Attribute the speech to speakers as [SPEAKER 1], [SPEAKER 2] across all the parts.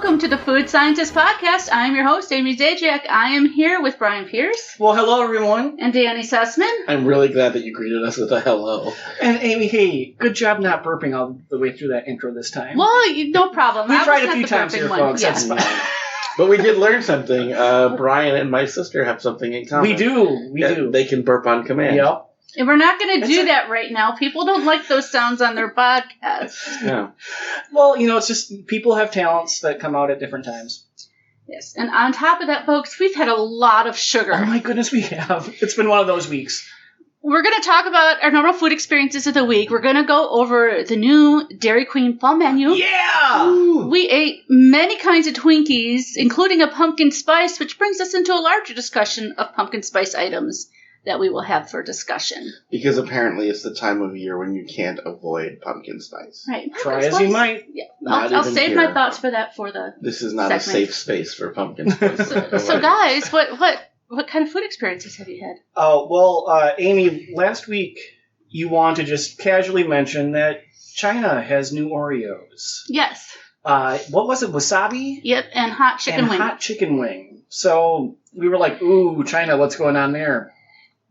[SPEAKER 1] welcome to the Food Scientist Podcast. I'm your host, Amy Zajac. I am here with Brian Pierce.
[SPEAKER 2] Well, hello, everyone.
[SPEAKER 1] And Danny Sussman.
[SPEAKER 3] I'm really glad that you greeted us with a hello.
[SPEAKER 2] And Amy, hey, good job not burping all the way through that intro this time.
[SPEAKER 1] Well, no problem.
[SPEAKER 2] We tried a few times here, folks.
[SPEAKER 1] Yeah.
[SPEAKER 2] That's fine.
[SPEAKER 3] But we did learn something. Brian and my sister have something in common.
[SPEAKER 2] We do.
[SPEAKER 3] They can burp on command.
[SPEAKER 2] Yep.
[SPEAKER 1] And we're not going to do that right now. People don't like those sounds on their podcasts.
[SPEAKER 3] Yeah.
[SPEAKER 2] Well, it's just people have talents that come out at different times.
[SPEAKER 1] Yes. And on top of that, folks, we've had a lot of sugar.
[SPEAKER 2] Oh, my goodness, we have. It's been one of those weeks.
[SPEAKER 1] We're going to talk about our normal food experiences of the week. We're going to go over the new Dairy Queen fall menu.
[SPEAKER 2] Yeah!
[SPEAKER 3] Ooh.
[SPEAKER 1] We ate many kinds of Twinkies, including a pumpkin spice, which brings us into a larger discussion of pumpkin spice items that we will have for discussion.
[SPEAKER 3] Because apparently it's the time of year when you can't avoid pumpkin spice.
[SPEAKER 1] Right.
[SPEAKER 2] Try as you might.
[SPEAKER 1] Yeah.
[SPEAKER 3] Not
[SPEAKER 1] I'll
[SPEAKER 3] even
[SPEAKER 1] save
[SPEAKER 3] here.
[SPEAKER 1] my thoughts for that for the
[SPEAKER 3] This is not
[SPEAKER 1] segment.
[SPEAKER 3] a safe space for pumpkin spice.
[SPEAKER 1] So guys, what kind of food experiences have you had?
[SPEAKER 2] Oh, well, Amy, last week you wanted to just casually mention that China has new Oreos.
[SPEAKER 1] Yes.
[SPEAKER 2] What was it? Wasabi?
[SPEAKER 1] Yep, and hot chicken
[SPEAKER 2] and
[SPEAKER 1] wing.
[SPEAKER 2] hot chicken wing. So we were like, ooh, China, what's going on there?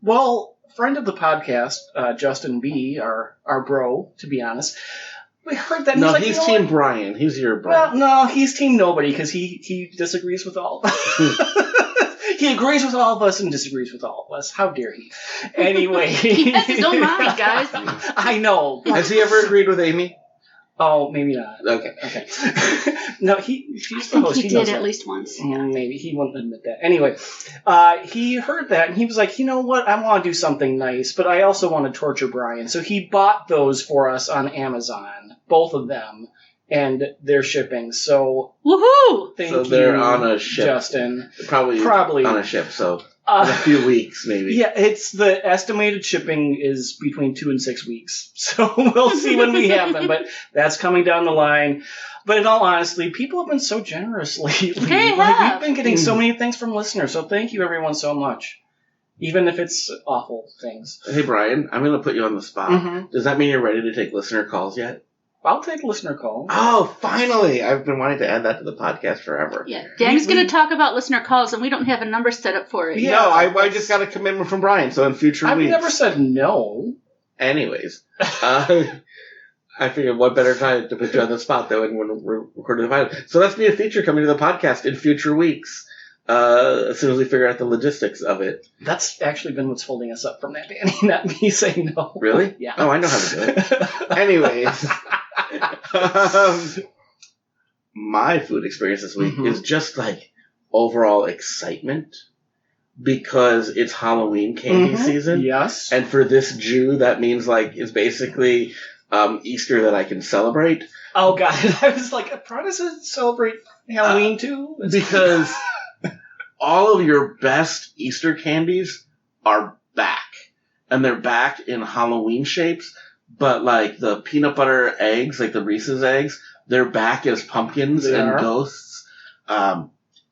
[SPEAKER 2] Well, friend of the podcast, Justin B., our bro, to be honest, we heard that.
[SPEAKER 3] No,
[SPEAKER 2] like,
[SPEAKER 3] he's Team Brian. He's your bro.
[SPEAKER 2] Well, no, he's Team Nobody because he disagrees with all. He agrees with all of us and disagrees with all of us. How dare he? Anyway.
[SPEAKER 1] He has his own mind, guys.
[SPEAKER 2] I know.
[SPEAKER 3] Has he ever agreed with Amy?
[SPEAKER 2] Oh, maybe not.
[SPEAKER 3] Okay.
[SPEAKER 2] No, he's the host.
[SPEAKER 1] He
[SPEAKER 2] knows
[SPEAKER 1] did
[SPEAKER 2] that.
[SPEAKER 1] at least once.
[SPEAKER 2] Maybe. He won't admit that. Anyway, he heard that, and he was like, you know what? I want to do something nice, but I also want to torture Brian. So he bought those for us on Amazon, both of them, and they're shipping. So
[SPEAKER 1] Woohoo!
[SPEAKER 2] thank
[SPEAKER 3] So
[SPEAKER 2] you,
[SPEAKER 3] they're on a ship.
[SPEAKER 2] Justin.
[SPEAKER 3] Probably on a ship, so in a few weeks, maybe.
[SPEAKER 2] Yeah, it's the estimated shipping is between 2 and 6 weeks. So we'll see when we have them, but that's coming down the line. But in all honesty, people have been so generous lately.
[SPEAKER 1] They
[SPEAKER 2] Like,
[SPEAKER 1] have.
[SPEAKER 2] we've been getting so many things from listeners, so thank you everyone so much. Even if it's awful things.
[SPEAKER 3] Hey, Brian, I'm going to put you on the spot.
[SPEAKER 2] Mhm.
[SPEAKER 3] Does that mean you're ready to take listener calls yet?
[SPEAKER 2] I'll take listener call.
[SPEAKER 3] Oh, finally! I've been wanting to add that to the podcast forever.
[SPEAKER 1] Yeah, Danny's going to talk about listener calls, and we don't have a number set up for it.
[SPEAKER 2] Yeah.
[SPEAKER 3] No, I just got a commitment from Brian, so in future
[SPEAKER 2] I've
[SPEAKER 3] weeks.
[SPEAKER 2] never said no.
[SPEAKER 3] Anyways, I figured what better time to put you on the spot than when we're recording the pilot. So that's be a feature coming to the podcast in future weeks, as soon as we figure out the logistics of it.
[SPEAKER 2] That's actually been what's holding us up from that, Danny, not me saying no.
[SPEAKER 3] Really?
[SPEAKER 2] Yeah.
[SPEAKER 3] Oh, I know how to do it. Anyways, my food experience this week is just like overall excitement because it's Halloween candy season.
[SPEAKER 2] Yes.
[SPEAKER 3] And for this Jew, that means like it's basically Easter that I can celebrate.
[SPEAKER 2] Oh, God. I was like, Protestants celebrate Halloween too?
[SPEAKER 3] Because all of your best Easter candies are back. And they're back in Halloween shapes. But like the peanut butter eggs, like the Reese's eggs, they're back as pumpkins and ghosts.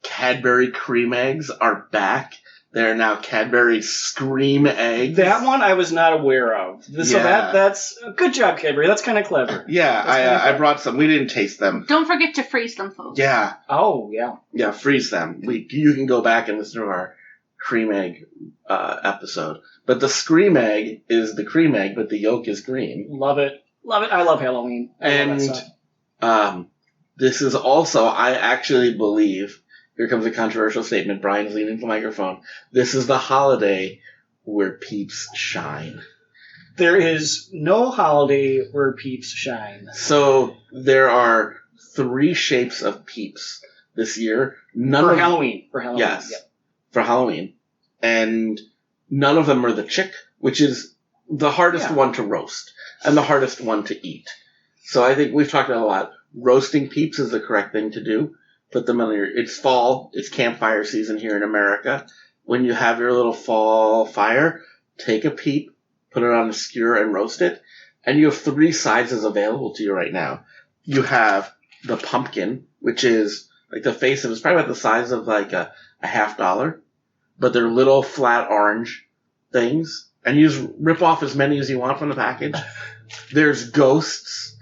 [SPEAKER 3] Cadbury cream eggs are back. They're now Cadbury Scream eggs.
[SPEAKER 2] That one I was not aware of. So
[SPEAKER 3] Yeah.
[SPEAKER 2] that's good job, Cadbury. That's kind of clever.
[SPEAKER 3] Yeah, I brought some. We didn't taste them.
[SPEAKER 1] Don't forget to freeze them, folks.
[SPEAKER 3] Yeah.
[SPEAKER 2] Oh, yeah.
[SPEAKER 3] Yeah, freeze them. You can go back and listen to our cream egg episode. But the Scream egg is the cream egg, but the yolk is green.
[SPEAKER 2] Love it. Love it. I love Halloween. I love that stuff.
[SPEAKER 3] This is also, I actually believe, here comes a controversial statement. Brian's leaning the microphone. This is the holiday where Peeps shine.
[SPEAKER 2] There is no holiday where Peeps shine.
[SPEAKER 3] So there are 3 shapes of Peeps this year.
[SPEAKER 2] For Halloween.
[SPEAKER 3] Yes,
[SPEAKER 2] Yep.
[SPEAKER 3] for Halloween. And none of them are the chick, which is the hardest one to roast and the hardest one to eat. So I think we've talked about a lot. Roasting Peeps is the correct thing to do. Put them on it's fall. It's campfire season here in America. When you have your little fall fire, take a Peep, put it on a skewer and roast it. And you have 3 sizes available to you right now. You have the pumpkin, which is like the face of it's probably about the size of like a $50, but they're little flat orange things. And you just rip off as many as you want from the package. There's ghosts.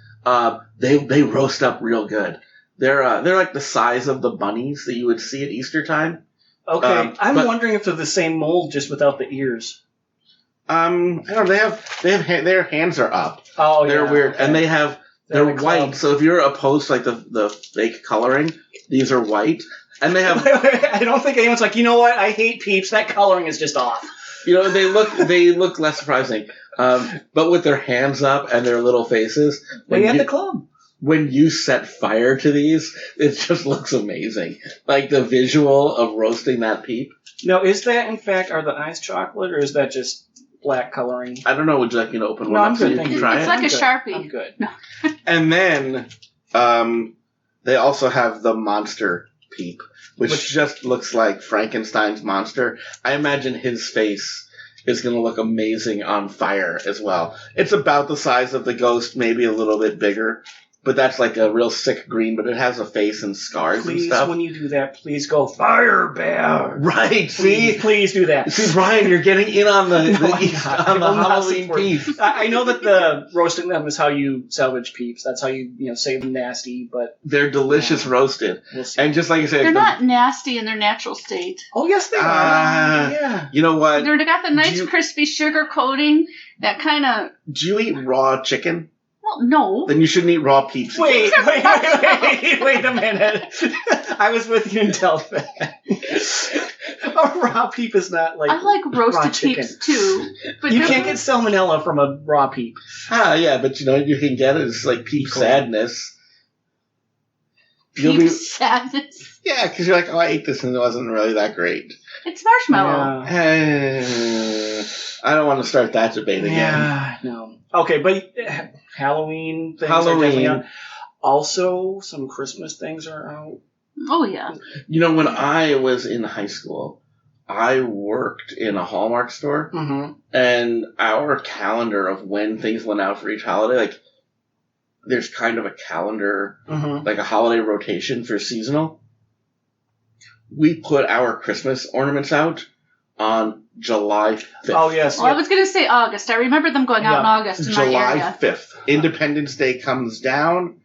[SPEAKER 3] They roast up real good. They're like the size of the bunnies that you would see at Easter time.
[SPEAKER 2] Okay, I'm wondering if they're the same mold, just without the ears.
[SPEAKER 3] I don't know. Their hands are up.
[SPEAKER 2] Oh,
[SPEAKER 3] they're weird,
[SPEAKER 2] okay.
[SPEAKER 3] and they're white. So if you're opposed to like the fake coloring, these are white, and they have.
[SPEAKER 2] I don't think anyone's like, you know what? I hate Peeps. That coloring is just off.
[SPEAKER 3] They look less surprising, but with their hands up and their little faces.
[SPEAKER 2] They at the club.
[SPEAKER 3] When you set fire to these, it just looks amazing. Like the visual of roasting that Peep.
[SPEAKER 2] Now, is that in fact are the eyes chocolate, or is that just black coloring?
[SPEAKER 3] I don't know. Would you like me to open one
[SPEAKER 2] I'm
[SPEAKER 3] up so
[SPEAKER 2] good.
[SPEAKER 3] you can try
[SPEAKER 1] It's
[SPEAKER 3] it?
[SPEAKER 1] like a Sharpie.
[SPEAKER 2] I'm good.
[SPEAKER 1] No.
[SPEAKER 3] And then they also have the monster Peep, which just looks like Frankenstein's monster. I imagine his face is going to look amazing on fire as well. It's about the size of the ghost, maybe a little bit bigger. But that's like a real sick green, but it has a face and scars and stuff.
[SPEAKER 2] Please, when you do that, please go Fire Bear.
[SPEAKER 3] Right, see?
[SPEAKER 2] Please do that.
[SPEAKER 3] See, Brian, you're getting in on the
[SPEAKER 2] I will not
[SPEAKER 3] Halloween
[SPEAKER 2] support-
[SPEAKER 3] Peeps.
[SPEAKER 2] I know that the roasting them is how you salvage Peeps. That's how you save them nasty, but
[SPEAKER 3] They're delicious roasted.
[SPEAKER 2] we'll see.
[SPEAKER 3] And just like I said,
[SPEAKER 1] They're not nasty in their natural state.
[SPEAKER 2] Oh, yes, they are. Yeah.
[SPEAKER 3] You know what?
[SPEAKER 1] They got the nice crispy sugar coating. That kind of.
[SPEAKER 3] Do you eat raw chicken?
[SPEAKER 1] Well, no.
[SPEAKER 3] Then you shouldn't eat raw Peeps.
[SPEAKER 2] Wait a minute. I was with you until that. A raw Peep is not like
[SPEAKER 1] I like
[SPEAKER 2] raw
[SPEAKER 1] roasted
[SPEAKER 2] chicken.
[SPEAKER 1] Peeps too. But
[SPEAKER 2] You can't get salmonella from a raw Peep.
[SPEAKER 3] Yeah, but you can get it. It's like Peep sadness.
[SPEAKER 1] Peep sadness.
[SPEAKER 3] Yeah, because you're like, I ate this and it wasn't really that great.
[SPEAKER 1] It's marshmallow.
[SPEAKER 2] Yeah.
[SPEAKER 3] I don't want to start that debate again.
[SPEAKER 2] Yeah, no. Okay, but Halloween things are
[SPEAKER 3] Halloween.
[SPEAKER 2] definitely out. Also, some Christmas things are out.
[SPEAKER 1] Oh, yeah.
[SPEAKER 3] When I was in high school, I worked in a Hallmark store, and our calendar of when things went out for each holiday, like, there's kind of a calendar, like a holiday rotation for seasonal. We put our Christmas ornaments out on July 5th.
[SPEAKER 2] Oh, yes.
[SPEAKER 1] Well, I was going to say August. I remember them going out in August in my
[SPEAKER 3] July
[SPEAKER 1] area.
[SPEAKER 3] 5th. Independence Day comes down.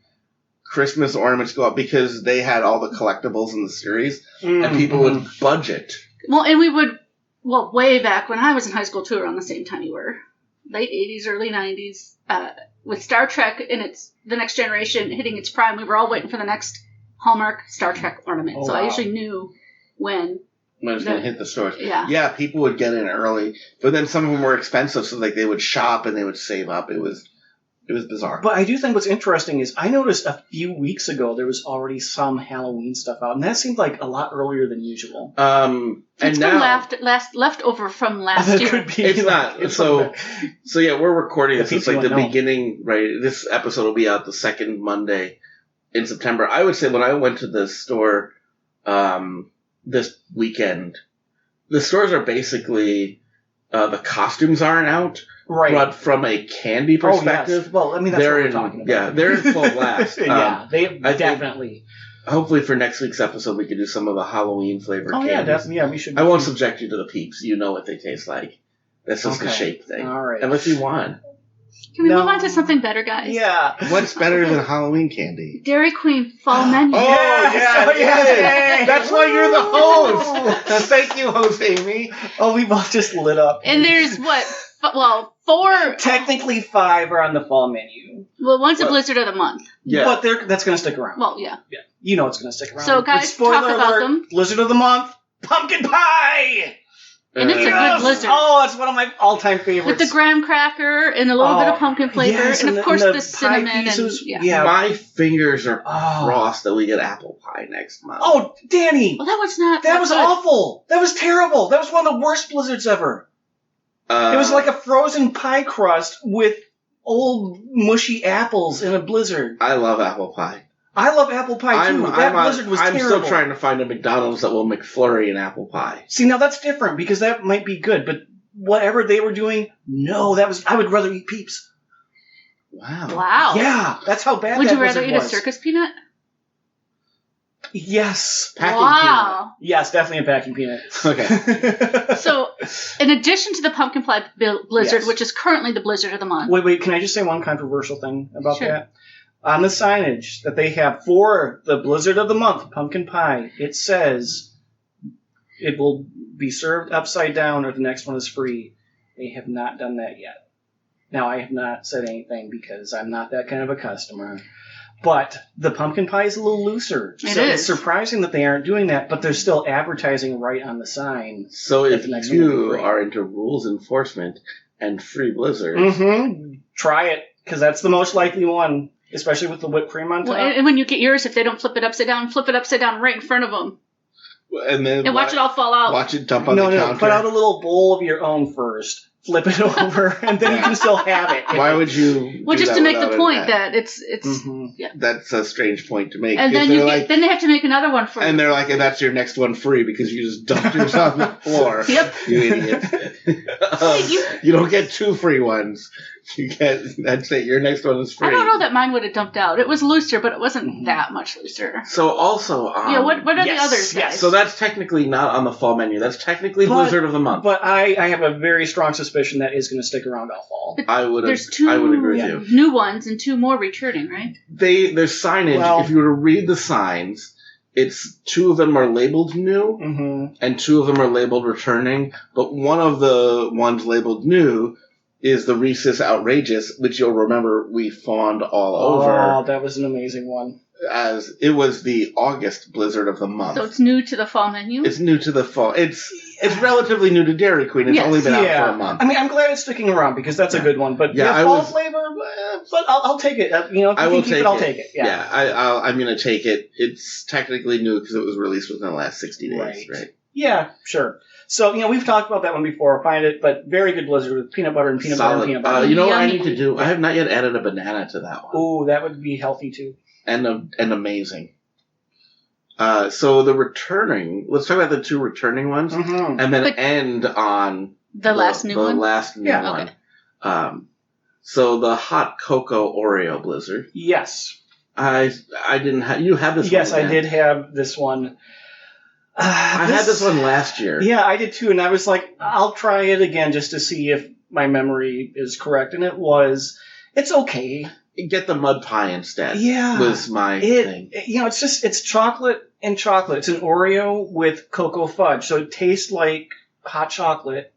[SPEAKER 3] Christmas ornaments go up because they had all the collectibles in the series, and people would budget.
[SPEAKER 1] Well, and we would, way back when I was in high school too, around the same time you were, late 80s, early 90s, with Star Trek and The Next Generation hitting its prime, we were all waiting for the next Hallmark Star Trek ornament.
[SPEAKER 2] Oh,
[SPEAKER 1] so
[SPEAKER 2] wow.
[SPEAKER 1] I usually knew when
[SPEAKER 3] it was going to hit the stores.
[SPEAKER 1] Yeah.
[SPEAKER 3] People would get in early, but then some of them were expensive, so like they would shop and they would save up. It was bizarre.
[SPEAKER 2] But I do think what's interesting is I noticed a few weeks ago there was already some Halloween stuff out, and that seemed like a lot earlier than usual.
[SPEAKER 3] And
[SPEAKER 1] it's
[SPEAKER 3] now
[SPEAKER 1] been left over from last year.
[SPEAKER 2] Could be.
[SPEAKER 3] It's not. So we're recording this. It's like the
[SPEAKER 2] know.
[SPEAKER 3] beginning, right? This episode will be out the second Monday in September. I would say when I went to the store this weekend, the stores are basically the costumes aren't out,
[SPEAKER 2] right?
[SPEAKER 3] But from a candy perspective,
[SPEAKER 2] yes. Well, I mean that's what we're talking about.
[SPEAKER 3] Yeah, they're in full blast.
[SPEAKER 2] They definitely.
[SPEAKER 3] Hopefully, for next week's episode, we could do some of the Halloween flavored candies.
[SPEAKER 2] Yeah, definitely. Yeah, we should.
[SPEAKER 3] I won't subject you to the Peeps. You know what they taste like. That's just a shape thing.
[SPEAKER 2] All right.
[SPEAKER 3] Unless you want.
[SPEAKER 1] Can we move on to something better, guys?
[SPEAKER 2] Yeah.
[SPEAKER 3] What's better than Halloween candy?
[SPEAKER 1] Dairy Queen fall menu.
[SPEAKER 3] Yes. That's why you're the host. Thank you, host Amy.
[SPEAKER 2] Oh, we both just lit up.
[SPEAKER 1] And there's 4.
[SPEAKER 2] Technically 5 are on the fall menu.
[SPEAKER 1] Well, one's a Blizzard of the Month.
[SPEAKER 3] Yeah.
[SPEAKER 2] But that's going to stick around.
[SPEAKER 1] Well, yeah.
[SPEAKER 2] Yeah. You know it's going to stick around.
[SPEAKER 1] So, guys,
[SPEAKER 2] but spoiler
[SPEAKER 1] talk about
[SPEAKER 2] alert,
[SPEAKER 1] them.
[SPEAKER 2] Blizzard of the Month, pumpkin pie!
[SPEAKER 1] And it's a good blizzard.
[SPEAKER 2] Oh, it's one of my all-time favorites.
[SPEAKER 1] With the graham cracker and a little bit of pumpkin flavor.
[SPEAKER 2] Yes,
[SPEAKER 1] and, of course,
[SPEAKER 2] the
[SPEAKER 1] the cinnamon.
[SPEAKER 2] pieces.
[SPEAKER 1] And,
[SPEAKER 2] Yeah.
[SPEAKER 3] My fingers are crossed that we get apple pie next month.
[SPEAKER 2] Oh, Danny!
[SPEAKER 1] Well, that was not
[SPEAKER 2] That was
[SPEAKER 1] good.
[SPEAKER 2] awful. That was terrible. That was one of the worst blizzards ever. It was like a frozen pie crust with old mushy apples in a blizzard.
[SPEAKER 3] I love apple pie.
[SPEAKER 2] I love apple pie too. That blizzard was
[SPEAKER 3] I'm
[SPEAKER 2] terrible.
[SPEAKER 3] still trying to find a McDonald's that will McFlurry an apple pie.
[SPEAKER 2] See, now that's different because that might be good, but whatever they were doing, no, I would rather eat Peeps.
[SPEAKER 3] Wow.
[SPEAKER 2] Yeah, that's how bad
[SPEAKER 1] Would
[SPEAKER 2] that
[SPEAKER 1] you rather
[SPEAKER 2] blizzard
[SPEAKER 1] eat
[SPEAKER 2] was.
[SPEAKER 1] a circus peanut?
[SPEAKER 2] Yes.
[SPEAKER 3] Packing
[SPEAKER 1] Wow.
[SPEAKER 2] Yes, definitely a packing peanut.
[SPEAKER 3] Okay.
[SPEAKER 1] So, in addition to the pumpkin pie blizzard,
[SPEAKER 2] Yes.
[SPEAKER 1] which is currently the blizzard of the month.
[SPEAKER 2] Wait, can I just say one controversial thing about
[SPEAKER 1] Sure.
[SPEAKER 2] that? On the signage that they have for the Blizzard of the Month pumpkin pie, it says it will be served upside down or the next one is free. They have not done that yet. Now, I have not said anything because I'm not that kind of a customer. But the pumpkin pie is a little looser. It's surprising that they aren't doing that, but they're still advertising right on the sign.
[SPEAKER 3] So if you are into rules enforcement and free blizzards...
[SPEAKER 2] Try it, because that's the most likely one, especially with the whipped cream on top.
[SPEAKER 1] Well, and when you get yours, if they don't flip it upside down right in front of them. And watch it all fall out.
[SPEAKER 3] Watch it dump on the counter.
[SPEAKER 2] No, put out a little bowl of your own first. Flip it over, and then you can still have it.
[SPEAKER 3] Why would you?
[SPEAKER 1] Well, just to make the point that it's
[SPEAKER 3] yeah. That's a strange point to make.
[SPEAKER 1] And then then they have to make another one for you.
[SPEAKER 3] And they're like, and that's your next one free because you just dumped yours on the floor.
[SPEAKER 1] Yep.
[SPEAKER 3] You idiot. You don't get 2 free ones. You get, that's it. Your next one is free.
[SPEAKER 1] I don't know that mine would have dumped out. It was looser, but it wasn't that much looser.
[SPEAKER 3] So also,
[SPEAKER 1] what are the others, guys?
[SPEAKER 3] So that's technically not on the fall menu. That's technically Blizzard of the Month.
[SPEAKER 2] But I have a very strong suspicion that is going to stick around all fall.
[SPEAKER 1] There's 2
[SPEAKER 3] I would agree with you.
[SPEAKER 1] New ones and 2 more returning, right?
[SPEAKER 3] There's signage. Well, if you were to read the signs, it's 2 of them are labeled new, and 2 of them are labeled returning. But one of the ones labeled new is the Reese's Outrageous, which you'll remember we fawned all over.
[SPEAKER 2] Oh, that was an amazing one.
[SPEAKER 3] As it was the August Blizzard of the Month.
[SPEAKER 1] So it's new to the fall menu?
[SPEAKER 3] It's new to the fall. It's relatively new to Dairy Queen. It's only been out for a month.
[SPEAKER 2] I mean, I'm glad it's sticking around because that's a good one. But fall flavor, but I'll take it. If you can keep it, I'll take it. Yeah,
[SPEAKER 3] I'm going to take it. It's technically new because it was released within the last 60 days, right?
[SPEAKER 2] Yeah, sure. So, we've talked about that one before. Find it, but very good Blizzard with peanut butter and peanut butter and peanut butter.
[SPEAKER 3] You know what I need to do? I have not yet added a banana to that one.
[SPEAKER 2] Oh, that would be healthy too.
[SPEAKER 3] And amazing. So the returning, let's talk about the 2 returning ones, and then end on
[SPEAKER 1] the last new one.
[SPEAKER 3] The last new one. Okay. So the hot cocoa Oreo Blizzard.
[SPEAKER 2] Yes.
[SPEAKER 3] I didn't have. You had this one.
[SPEAKER 2] Yes, I did have this one.
[SPEAKER 3] I had this one last year.
[SPEAKER 2] Yeah, I did too, and I was like, I'll try it again just to see if my memory is correct, and it's okay.
[SPEAKER 3] Get the mud pie instead.
[SPEAKER 2] Yeah.
[SPEAKER 3] Was my thing.
[SPEAKER 2] It's chocolate and chocolate. It's an Oreo with cocoa fudge, so it tastes like hot chocolate,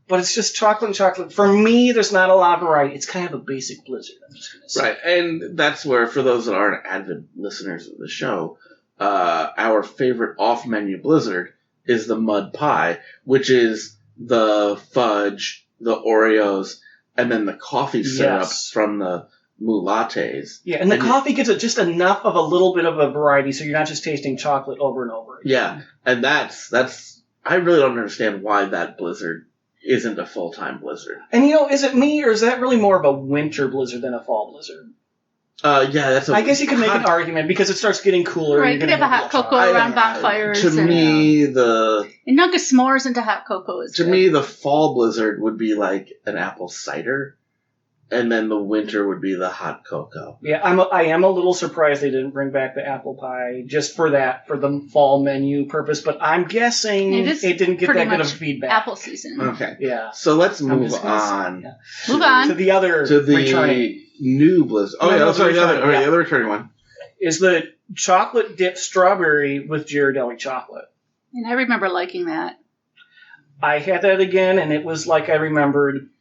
[SPEAKER 2] but it's just chocolate and chocolate. For me, there's not a lot of variety. It's kind of a basic Blizzard, I'm just going to say.
[SPEAKER 3] Right, and that's where, for those that aren't avid listeners of the show, our favorite off-menu Blizzard is the mud pie, which is the fudge, the Oreos, and then the coffee syrup from the moo lattes.
[SPEAKER 2] Yeah, and the coffee gives it just enough of a little bit of a variety, so you're not just tasting chocolate over and over again.
[SPEAKER 3] Yeah, and that's I really don't understand why that Blizzard isn't a full-time Blizzard.
[SPEAKER 2] And is it me, or is that really more of a winter Blizzard than a fall Blizzard?
[SPEAKER 3] That's
[SPEAKER 2] I guess you could make an argument because it starts getting cooler.
[SPEAKER 1] Right, you could have a hot cocoa around bonfires.
[SPEAKER 3] And
[SPEAKER 1] Nugget s'mores into hot cocoa is
[SPEAKER 3] to me, the fall Blizzard would be like an apple cider, and then the winter would be the hot cocoa.
[SPEAKER 2] Yeah, I am a little surprised they didn't bring back the apple pie just for the fall menu purpose, but I'm guessing it didn't get that good of feedback.
[SPEAKER 1] Apple season.
[SPEAKER 3] Okay.
[SPEAKER 2] Yeah.
[SPEAKER 3] So let's move on.
[SPEAKER 1] Move on
[SPEAKER 2] to the other returning.
[SPEAKER 3] New Blizzard. Oh, yeah, sorry, the other returning one.
[SPEAKER 2] Is the chocolate dipped strawberry with Ghirardelli chocolate.
[SPEAKER 1] And I remember liking that.
[SPEAKER 2] I had that again, and it was like I remembered.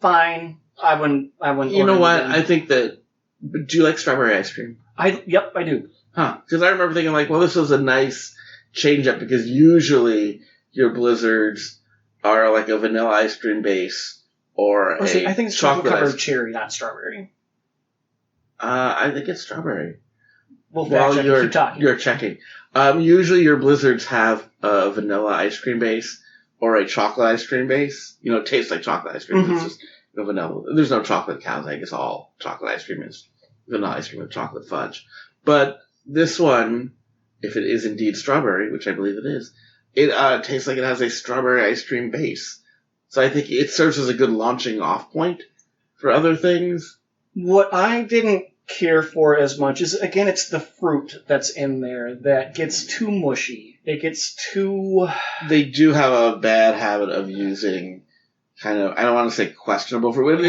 [SPEAKER 2] Fine. I wouldn't.
[SPEAKER 3] You know what? I think that. Do you like strawberry ice cream?
[SPEAKER 2] Yep, I do.
[SPEAKER 3] Huh? Because I remember thinking like, well, this was a nice change up because usually your Blizzards are like a vanilla ice cream base or
[SPEAKER 2] I think it's chocolate covered cherry, not strawberry.
[SPEAKER 3] I think it's strawberry.
[SPEAKER 2] Well, keep talking.
[SPEAKER 3] You're checking. Usually your Blizzards have a vanilla ice cream base or a chocolate ice cream base. It tastes like chocolate ice cream. It's just vanilla. There's no chocolate cow's egg. It's all chocolate ice cream. Is vanilla ice cream with chocolate fudge. But this one, if it is indeed strawberry, which I believe it is, it tastes like it has a strawberry ice cream base. So I think it serves as a good launching off point for other things.
[SPEAKER 2] What I didn't care for as much is, again, it's the fruit that's in there that gets too mushy. It gets too...
[SPEAKER 3] They do have a bad habit of using kind of, I don't want to say questionable fruit.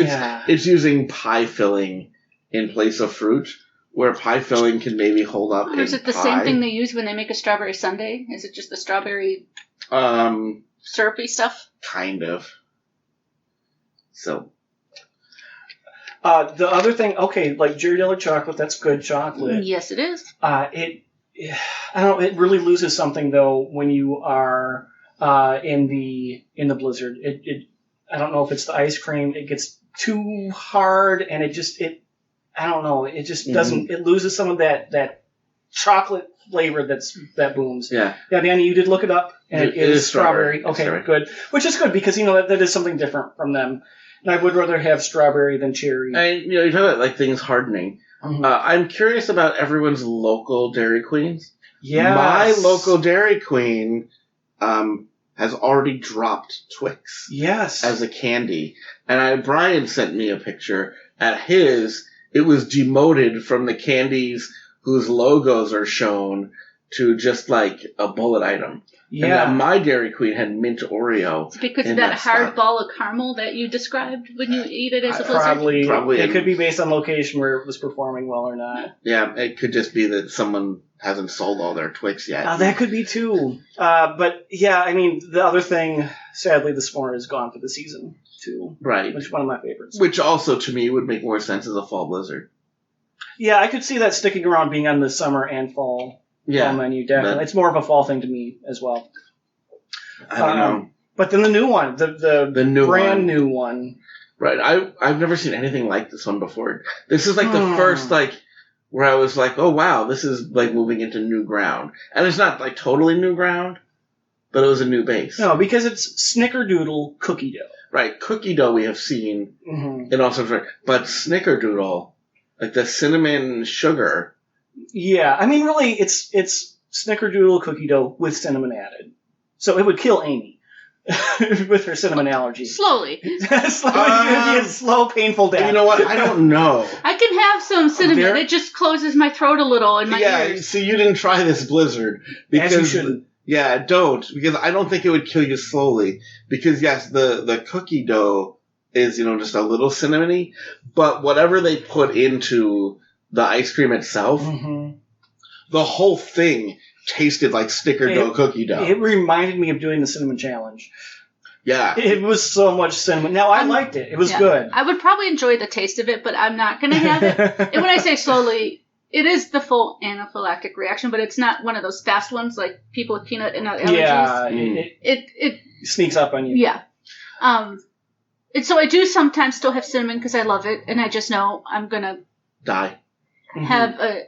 [SPEAKER 3] It's using pie filling in place of fruit, where pie filling can maybe hold up.
[SPEAKER 1] Or is it the same thing they use when they make a strawberry sundae? Is it just the strawberry syrupy stuff?
[SPEAKER 3] Kind of. So.
[SPEAKER 2] The other thing, okay, like Ghirardelli chocolate, that's good chocolate.
[SPEAKER 1] Yes, it is.
[SPEAKER 2] I don't know, it really loses something though when you are in the blizzard. I don't know if it's the ice cream. It gets too hard, and I don't know. It just doesn't. It loses some of that chocolate flavor that booms.
[SPEAKER 3] Yeah.
[SPEAKER 2] Yeah, Danny, you did look it up, and it is strawberry.
[SPEAKER 3] Okay,
[SPEAKER 2] strawberry. Good. Which is good because that is something different from them. And I would rather have strawberry than cherry.
[SPEAKER 3] You talk about like things hardening. Mm-hmm. I'm curious about everyone's local Dairy Queens.
[SPEAKER 2] Yeah.
[SPEAKER 3] My local Dairy Queen has already dropped Twix.
[SPEAKER 2] Yes.
[SPEAKER 3] As a candy. And Brian sent me a picture. At his, it was demoted from the candies whose logos are shown to just like a bullet item. Yeah. And my Dairy Queen had mint Oreo.
[SPEAKER 1] It's because of that hard ball of caramel that you described when you eat it as a blizzard?
[SPEAKER 2] Probably. It could be based on location where it was performing well or not.
[SPEAKER 3] Yeah, it could just be that someone hasn't sold all their Twix yet.
[SPEAKER 2] That could be too. But yeah, I mean, the other thing, sadly, the s'more is gone for the season too.
[SPEAKER 3] Right.
[SPEAKER 2] Which is one of my favorites.
[SPEAKER 3] Which also, to me, would make more sense as a fall blizzard.
[SPEAKER 2] Yeah, I could see that sticking around being on the summer and fall menu, definitely. It's more of a fall thing to me as well.
[SPEAKER 3] I don't know.
[SPEAKER 2] But then the new one, the new brand new one.
[SPEAKER 3] Right. I've never seen anything like this one before. This is like the first, like, where I was like, oh, wow, this is like moving into new ground. And it's not like totally new ground, but it was a new base.
[SPEAKER 2] No, because it's Snickerdoodle cookie dough.
[SPEAKER 3] Right. Cookie dough we have seen in all sorts of... But Snickerdoodle, like the cinnamon sugar...
[SPEAKER 2] Yeah, I mean, really, it's Snickerdoodle cookie dough with cinnamon added. So it would kill Amy with her cinnamon allergy.
[SPEAKER 1] Slowly.
[SPEAKER 2] Slowly. It's going to be a slow, painful death.
[SPEAKER 3] You know what? I don't know.
[SPEAKER 1] I can have some cinnamon. It just closes my throat a little in my ears.
[SPEAKER 3] Yeah, so you didn't try this blizzard.
[SPEAKER 2] As you shouldn't.
[SPEAKER 3] Yeah, don't. Because I don't think it would kill you slowly. Because, yes, the cookie dough is, just a little cinnamony. But whatever they put into the ice cream itself, the whole thing tasted like Snickerdoodle cookie dough.
[SPEAKER 2] It reminded me of doing the cinnamon challenge.
[SPEAKER 3] Yeah.
[SPEAKER 2] It was so much cinnamon. Now, I liked it. It was good.
[SPEAKER 1] I would probably enjoy the taste of it, but I'm not going to have it. And when I say slowly, it is the full anaphylactic reaction, but it's not one of those fast ones like people with peanut and nut allergies.
[SPEAKER 2] Yeah.
[SPEAKER 1] It
[SPEAKER 2] sneaks up on you.
[SPEAKER 1] Yeah. And so I do sometimes still have cinnamon because I love it, and I just know I'm going to
[SPEAKER 3] die.
[SPEAKER 1] Have a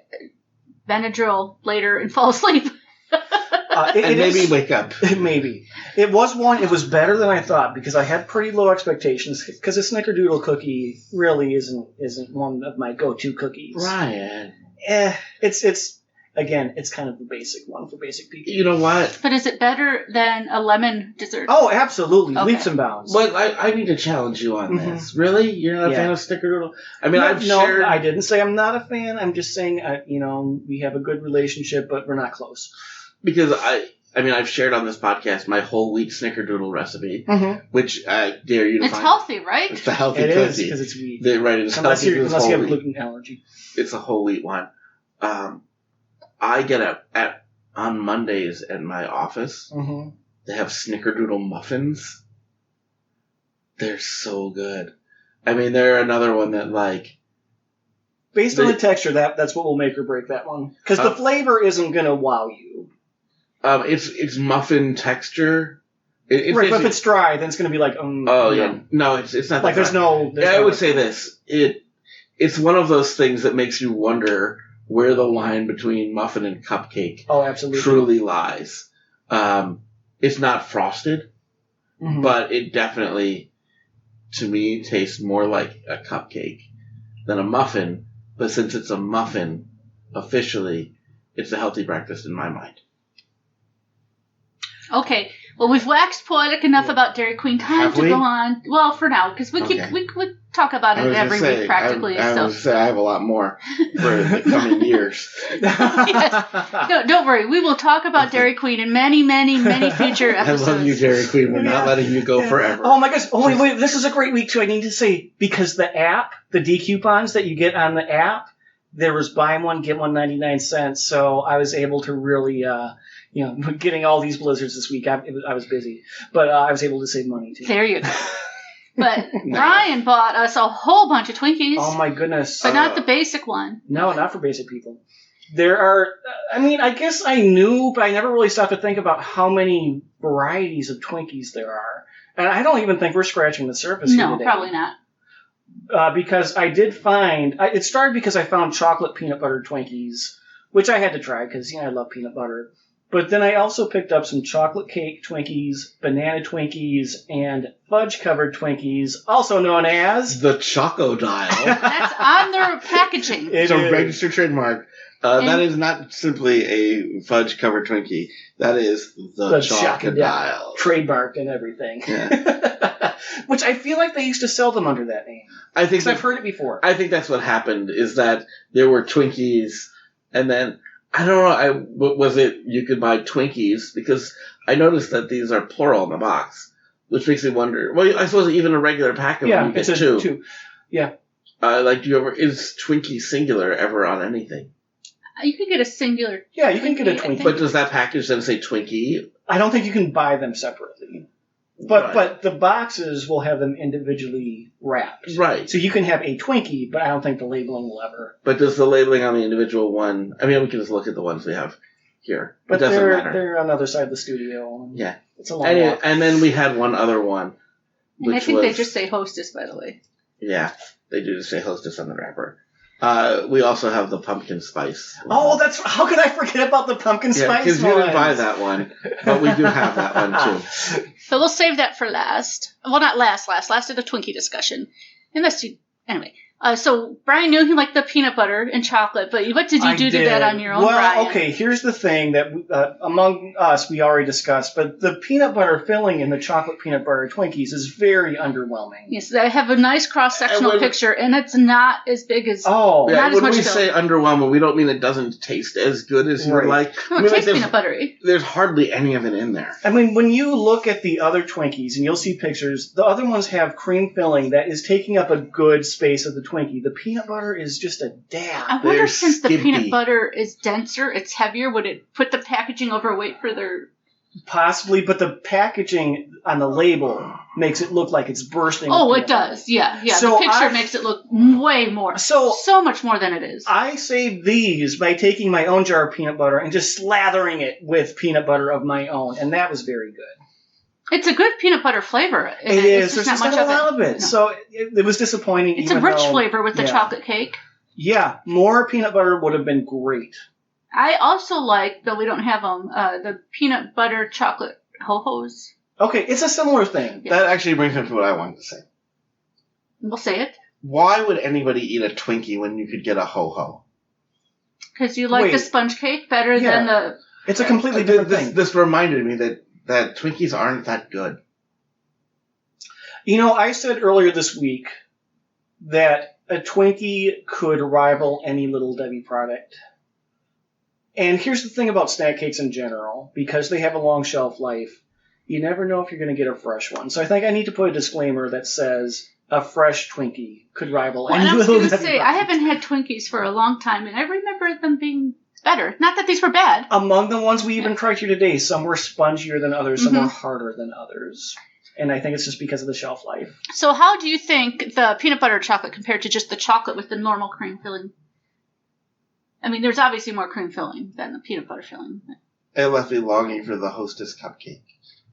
[SPEAKER 1] Benadryl later and fall asleep.
[SPEAKER 3] And maybe wake up.
[SPEAKER 2] Maybe. It was better than I thought because I had pretty low expectations because a Snickerdoodle cookie really isn't one of my go-to cookies.
[SPEAKER 3] Ryan.
[SPEAKER 2] It's kind of the basic one for basic people.
[SPEAKER 3] You know what?
[SPEAKER 1] But is it better than a lemon dessert?
[SPEAKER 2] Oh, absolutely.
[SPEAKER 1] Okay.
[SPEAKER 2] Leaps and bounds.
[SPEAKER 3] But I need to challenge you on this. Really? You're not a fan of Snickerdoodle? I mean,
[SPEAKER 2] No, I didn't say I'm not a fan. I'm just saying, we have a good relationship, but we're not close.
[SPEAKER 3] Because I've shared on this podcast my whole wheat Snickerdoodle recipe, which I dare you to find.
[SPEAKER 1] It's healthy, right?
[SPEAKER 3] It's a healthy cookie.
[SPEAKER 2] It is, because it's wheat.
[SPEAKER 3] It's
[SPEAKER 2] unless
[SPEAKER 3] healthy
[SPEAKER 2] you have a gluten allergy.
[SPEAKER 3] It's a whole wheat one. I get on Mondays at my office, they have Snickerdoodle muffins. They're so good. I mean, they're another one that, like...
[SPEAKER 2] Based on the texture, that's what will make or break that one. Because the flavor isn't going to wow you.
[SPEAKER 3] It's muffin texture.
[SPEAKER 2] But if it's dry, then it's going to be like...
[SPEAKER 3] yeah. No, it's not
[SPEAKER 2] like
[SPEAKER 3] that dry. I would say this. It's one of those things that makes you wonder... where the line between muffin and cupcake truly lies. It's not frosted, but it definitely, to me, tastes more like a cupcake than a muffin. But since it's a muffin, officially, it's a healthy breakfast in my mind.
[SPEAKER 1] Okay. Well, we've waxed poetic enough about Dairy Queen. Time to go on. Well, for now, because we talk about it every week practically.
[SPEAKER 3] I have a lot more for the coming years.
[SPEAKER 1] Yes. No, don't worry. We will talk about Dairy Queen in many, many, many future episodes.
[SPEAKER 3] I love you, Dairy Queen. We're not letting you go forever.
[SPEAKER 2] Oh my gosh. Oh, wait. This is a great week, too. I need to say, because the app, the D coupons that you get on the app, there was buy one, get one 99 cents. So I was able to really, getting all these blizzards this week. I was busy, but I was able to save money too.
[SPEAKER 1] There you go. But Brian bought us a whole bunch of Twinkies.
[SPEAKER 2] Oh my goodness.
[SPEAKER 1] But not the basic one.
[SPEAKER 2] No, not for basic people. There are, I guess I knew, but I never really stopped to think about how many varieties of Twinkies there are. And I don't even think we're scratching the surface here today.
[SPEAKER 1] No, probably not.
[SPEAKER 2] Because I did find, it started because I found chocolate peanut butter Twinkies, which I had to try because, I love peanut butter. But then I also picked up some chocolate cake Twinkies, banana Twinkies, and fudge-covered Twinkies, also known as...
[SPEAKER 3] the Choco Dial.
[SPEAKER 1] That's on their packaging.
[SPEAKER 3] It's a registered trademark. That is not simply a fudge-covered Twinkie. That is the Choco Dial.
[SPEAKER 2] Trademarked and everything.
[SPEAKER 3] Yeah.
[SPEAKER 2] Which I feel like they used to sell them under that name. Because I've heard it before.
[SPEAKER 3] I think that's what happened, is that there were Twinkies, and then... I don't know, was it you could buy Twinkies? Because I noticed that these are plural in the box, which makes me wonder. Well, I suppose even a regular pack of them, you get two. Yeah. Is Twinkie singular ever on anything?
[SPEAKER 1] You can get a singular.
[SPEAKER 2] Yeah, you can get a Twinkie.
[SPEAKER 3] But does that package then say Twinkie?
[SPEAKER 2] I don't think you can buy them separately. But the boxes will have them individually wrapped.
[SPEAKER 3] Right.
[SPEAKER 2] So you can have a Twinkie, but I don't think the labeling will ever.
[SPEAKER 3] But does the labeling on the individual one... we can just look at the ones we have here. But it doesn't matter.
[SPEAKER 2] They're on the other side of the studio.
[SPEAKER 3] Yeah.
[SPEAKER 2] It's a long walk.
[SPEAKER 3] And then we had one other one.
[SPEAKER 1] And I think they just say Hostess, by the way.
[SPEAKER 3] Yeah, they do just say Hostess on the wrapper. We also have the pumpkin spice.
[SPEAKER 2] Oh, how could I forget about the pumpkin spice?
[SPEAKER 3] Because you didn't buy that one, but we do have that one too.
[SPEAKER 1] So we'll save that for last. Well, not last of the Twinkie discussion. Anyway. So Brian knew he liked the peanut butter and chocolate, but what did you do to that on your own, Brian?
[SPEAKER 2] Okay, here's the thing that among us we already discussed, but the peanut butter filling in the chocolate peanut butter Twinkies is very underwhelming.
[SPEAKER 1] Yes, I have a nice cross-sectional picture, and it's not as big as...
[SPEAKER 3] not as much. When we say underwhelming, we don't mean it doesn't taste as good as you would like.
[SPEAKER 1] No, it tastes peanut buttery.
[SPEAKER 3] There's hardly any of it in there.
[SPEAKER 2] When you look at the other Twinkies, and you'll see pictures, the other ones have cream filling that is taking up a good space of the Twinkie. The peanut butter is just a dab.
[SPEAKER 1] I wonder since the peanut butter is denser, it's heavier, would it put the packaging overweight for their...
[SPEAKER 2] Possibly, but the packaging on the label makes it look like it's bursting.
[SPEAKER 1] Oh, it does. Yeah. So the picture makes it look way more. So much more than it is.
[SPEAKER 2] I saved these by taking my own jar of peanut butter and just slathering it with peanut butter of my own, and that was very good.
[SPEAKER 1] It's a good peanut butter flavor.
[SPEAKER 2] It is. There's just not a lot of it. No. So it was disappointing.
[SPEAKER 1] It's a rich flavor with the chocolate cake.
[SPEAKER 2] Yeah. More peanut butter would have been great.
[SPEAKER 1] I also like, though we don't have them, the peanut butter chocolate ho-hos.
[SPEAKER 2] Okay. It's a similar thing.
[SPEAKER 3] Yeah. That actually brings me to what I wanted to say.
[SPEAKER 1] We'll say it.
[SPEAKER 3] Why would anybody eat a Twinkie when you could get a ho-ho?
[SPEAKER 1] Because you like the sponge cake better than the...
[SPEAKER 2] It's a completely different thing.
[SPEAKER 3] This reminded me that Twinkies aren't that good.
[SPEAKER 2] I said earlier this week that a Twinkie could rival any Little Debbie product. And here's the thing about snack cakes in general. Because they have a long shelf life, you never know if you're going to get a fresh one. So I think I need to put a disclaimer that says a fresh Twinkie could rival any Little Debbie product.
[SPEAKER 1] I haven't had Twinkies for a long time, and I remember them being... better. Not that these were bad.
[SPEAKER 2] Among the ones we even tried here today, some were spongier than others, some were harder than others. And I think it's just because of the shelf life.
[SPEAKER 1] So how do you think the peanut butter chocolate compared to just the chocolate with the normal cream filling? There's obviously more cream filling than the peanut butter filling.
[SPEAKER 3] It left me longing for the Hostess cupcake.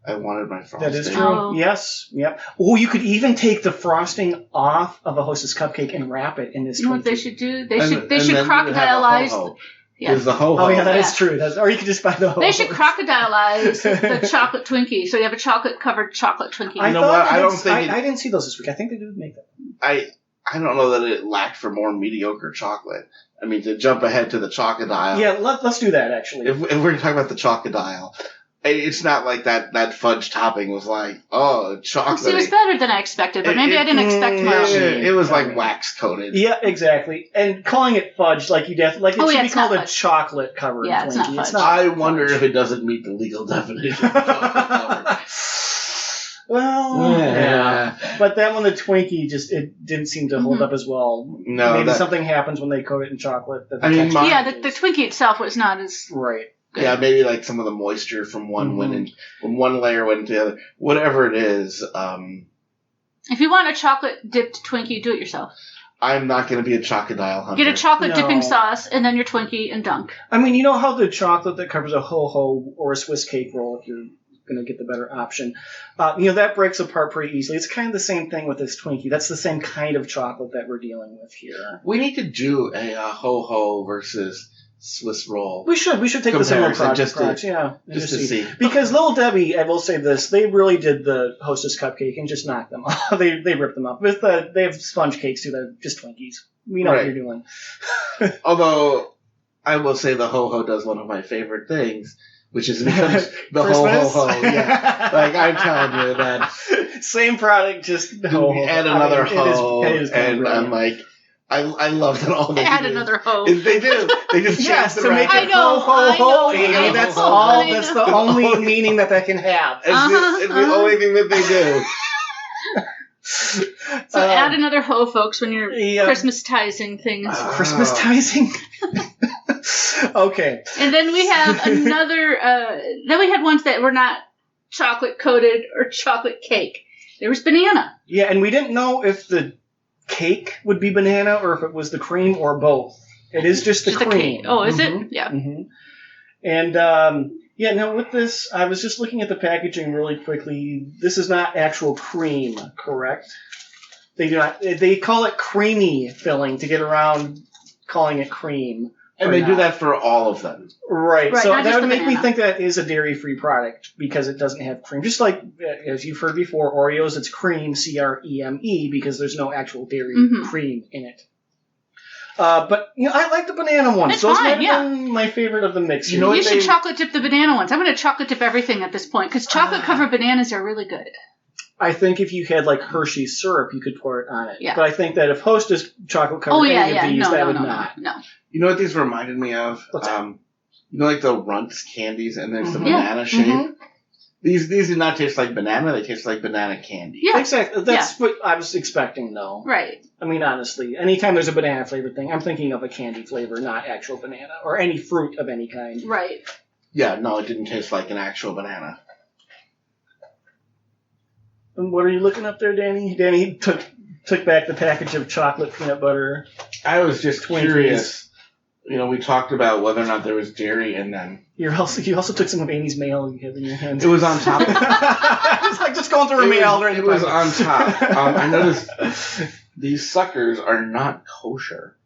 [SPEAKER 3] I wanted my frosting.
[SPEAKER 2] That is true. Oh. Yes. Yep. Oh, you could even take the frosting off of a Hostess cupcake and wrap it in this Twinkie.
[SPEAKER 1] You know what they should do? They should crocodilize...
[SPEAKER 3] Yeah. Is the ho-ho.
[SPEAKER 2] Oh, yeah, that is true. Or you could just buy the ho-ho.
[SPEAKER 1] They should crocodilize the chocolate Twinkie, so you have a chocolate-covered chocolate Twinkie.
[SPEAKER 2] I didn't see those this week. I think they do make that.
[SPEAKER 3] I don't know that it lacked for more mediocre chocolate. To jump ahead to the ChocolateDial.
[SPEAKER 2] Yeah, let's do that, actually.
[SPEAKER 3] If we're going to talk about the ChocolateDial, it's not like that fudge topping was like, chocolate.
[SPEAKER 1] See, it was better than I expected, but maybe I didn't expect much.
[SPEAKER 3] It was like wax coated.
[SPEAKER 2] Yeah, exactly. And calling it fudge, it should be called a chocolate covered Twinkie.
[SPEAKER 1] It's not fudge.
[SPEAKER 3] I wonder if it doesn't meet the legal definition of chocolate covered.
[SPEAKER 2] Well, yeah. But that one, the Twinkie, it didn't seem to hold up as well.
[SPEAKER 3] No,
[SPEAKER 2] maybe something happens when they coat it in chocolate.
[SPEAKER 3] I mean,
[SPEAKER 1] the Twinkie itself was not as
[SPEAKER 2] right.
[SPEAKER 1] good.
[SPEAKER 3] Yeah, maybe like some of the moisture from one when one layer went into the other. Whatever it is.
[SPEAKER 1] If you want a chocolate dipped Twinkie, do it yourself.
[SPEAKER 3] I'm not going to be a chocodile hunter.
[SPEAKER 1] Get a chocolate dipping sauce and then your Twinkie and dunk.
[SPEAKER 2] I mean, you know how the chocolate that covers a ho-ho or a Swiss cake roll, if you're going to get the better option, that breaks apart pretty easily. It's kind of the same thing with this Twinkie. That's the same kind of chocolate that we're dealing with here.
[SPEAKER 3] We need to do a ho-ho versus Swiss roll.
[SPEAKER 2] We should take the similar products, just to see. Because Little Debbie, I will say this, they really did the Hostess cupcake and just knocked them off. They ripped them up. They have sponge cakes too. They're just Twinkies. We know what you're doing.
[SPEAKER 3] Although I will say the ho-ho does one of my favorite things, which is because the ho-ho-ho. Yeah. Like, I'm telling you that.
[SPEAKER 2] Same product, just ho-ho.
[SPEAKER 3] Add another ho.
[SPEAKER 2] It is
[SPEAKER 3] and brilliant. I'm like, I love that all they
[SPEAKER 1] add
[SPEAKER 3] do.
[SPEAKER 1] another ho.
[SPEAKER 3] They do. They just change the
[SPEAKER 2] to make it ho. Amy, that's the only meaning that can have.
[SPEAKER 3] It's the only thing that they do.
[SPEAKER 1] So add another ho, folks, when you're Christmas-tizing things.
[SPEAKER 2] Christmas-tizing? Okay.
[SPEAKER 1] And then we have another... then we had ones that were not chocolate-coated or chocolate cake. There was banana.
[SPEAKER 2] Yeah, and we didn't know if the cake would be banana or if it was the cream or both. It is just the cream.
[SPEAKER 1] Oh, is it? Yeah.
[SPEAKER 2] Mm-hmm. And... now with this, I was just looking at the packaging really quickly. This is not actual cream, correct? They do not. They call it creamy filling to get around calling it cream.
[SPEAKER 3] And they do that for all of them.
[SPEAKER 2] Right. So that would make me think that is a dairy-free product because it doesn't have cream. Just like, as you've heard before, Oreos, it's cream, C-R-E-M-E, because there's no actual dairy cream in it. But I like the banana ones. Those might have been my favorite of the mix.
[SPEAKER 1] You should chocolate dip the banana ones. I'm going to chocolate dip everything at this point because chocolate covered bananas are really good.
[SPEAKER 2] I think if you had like Hershey's syrup, you could pour it on it.
[SPEAKER 1] Yeah.
[SPEAKER 2] But I think that if Hostess chocolate covered any of these, that would not.
[SPEAKER 1] No.
[SPEAKER 3] You know what these reminded me of?
[SPEAKER 2] What's that?
[SPEAKER 3] Like the Runts candies, and there's the banana shape. Mm-hmm. These do not taste like banana. They taste like banana candy.
[SPEAKER 2] Yeah, exactly. That's what I was expecting, though.
[SPEAKER 1] Right.
[SPEAKER 2] I mean, honestly, anytime there's a banana flavored thing, I'm thinking of a candy flavor, not actual banana or any fruit of any kind.
[SPEAKER 1] Right.
[SPEAKER 3] Yeah, no, it didn't taste like an actual banana.
[SPEAKER 2] And what are you looking up there, Danny? Danny took back the package of chocolate peanut butter.
[SPEAKER 3] I was just curious. We talked about whether or not there was dairy in them.
[SPEAKER 2] You also took some of Amy's mail you have in your hands.
[SPEAKER 3] It was on top.
[SPEAKER 2] It's like just going through her mail.
[SPEAKER 3] It was on top. I noticed these suckers are not kosher.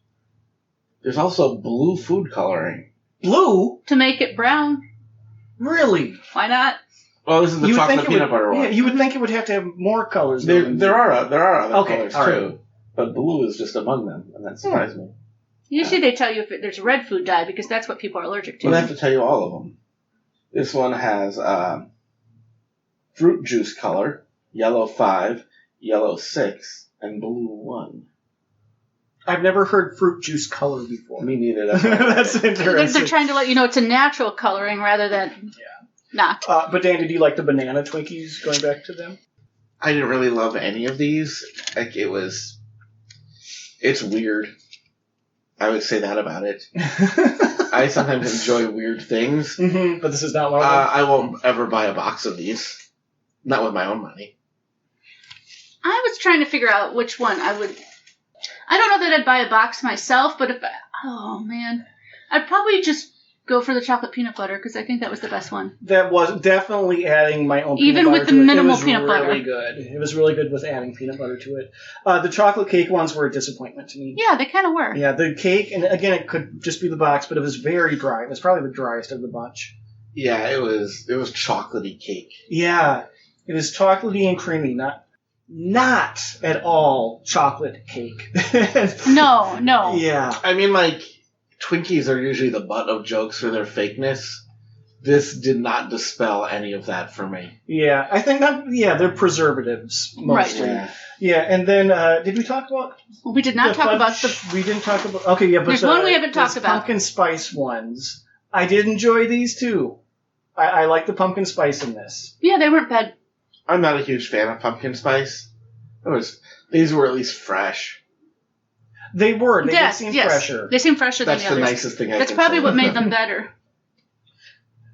[SPEAKER 3] There's also blue food coloring.
[SPEAKER 2] Blue?
[SPEAKER 1] To make it brown.
[SPEAKER 2] Really?
[SPEAKER 1] Why not?
[SPEAKER 3] Well, this is the chocolate peanut butter one.
[SPEAKER 2] Yeah, you would think it would have to have more colors.
[SPEAKER 3] There are other colors
[SPEAKER 2] all
[SPEAKER 3] too,
[SPEAKER 2] right.
[SPEAKER 3] But blue is just among them, and that surprised me.
[SPEAKER 1] Usually they tell you if there's red food dye because that's what people are allergic to.
[SPEAKER 3] Well, I have to tell you all of them. This one has fruit juice color, yellow 5, yellow 6, and blue 1.
[SPEAKER 2] I've never heard fruit juice color before.
[SPEAKER 3] Me neither.
[SPEAKER 2] That's interesting.
[SPEAKER 1] They're trying to let you know it's a natural coloring rather than not.
[SPEAKER 2] But Dan, did you like the banana Twinkies, going back to them?
[SPEAKER 3] I didn't really love any of these. It's weird. I would say that about it. I sometimes enjoy weird things.
[SPEAKER 2] Mm-hmm, but this is not one of them?
[SPEAKER 3] I won't ever buy a box of these. Not with my own money.
[SPEAKER 1] I was trying to figure out which one I would... I don't know that I'd buy a box myself, but I'd probably just go for the chocolate peanut butter because I think that was the best one.
[SPEAKER 2] That was definitely adding my own peanut butter
[SPEAKER 1] even with the minimal peanut butter.
[SPEAKER 2] It was really good. It was really good with adding peanut butter to it. The chocolate cake ones were a disappointment to me.
[SPEAKER 1] Yeah, they kind of were.
[SPEAKER 2] Yeah, the cake, and again, it could just be the box, but it was very dry. It was probably the driest of the bunch.
[SPEAKER 3] Yeah, it was chocolatey cake.
[SPEAKER 2] Yeah, it is chocolatey and creamy, not at all chocolate cake.
[SPEAKER 1] No.
[SPEAKER 2] Yeah.
[SPEAKER 3] I mean, Twinkies are usually the butt of jokes for their fakeness. This did not dispel any of that for me.
[SPEAKER 2] Yeah, I think they're preservatives mostly.
[SPEAKER 1] Right.
[SPEAKER 2] Yeah, and then did we talk about?
[SPEAKER 1] We did not talk about the.
[SPEAKER 2] We didn't talk about. Okay, yeah, but
[SPEAKER 1] there's one we haven't talked about.
[SPEAKER 2] Pumpkin spice ones. I did enjoy these too. I like the pumpkin spice in this.
[SPEAKER 1] Yeah, they weren't bad.
[SPEAKER 3] I'm not a huge fan of pumpkin spice. These were at least fresh.
[SPEAKER 2] They were. They did seem fresher.
[SPEAKER 1] They seem fresher than the others.
[SPEAKER 3] That's the nicest thing I can say.
[SPEAKER 1] That's probably what made them better.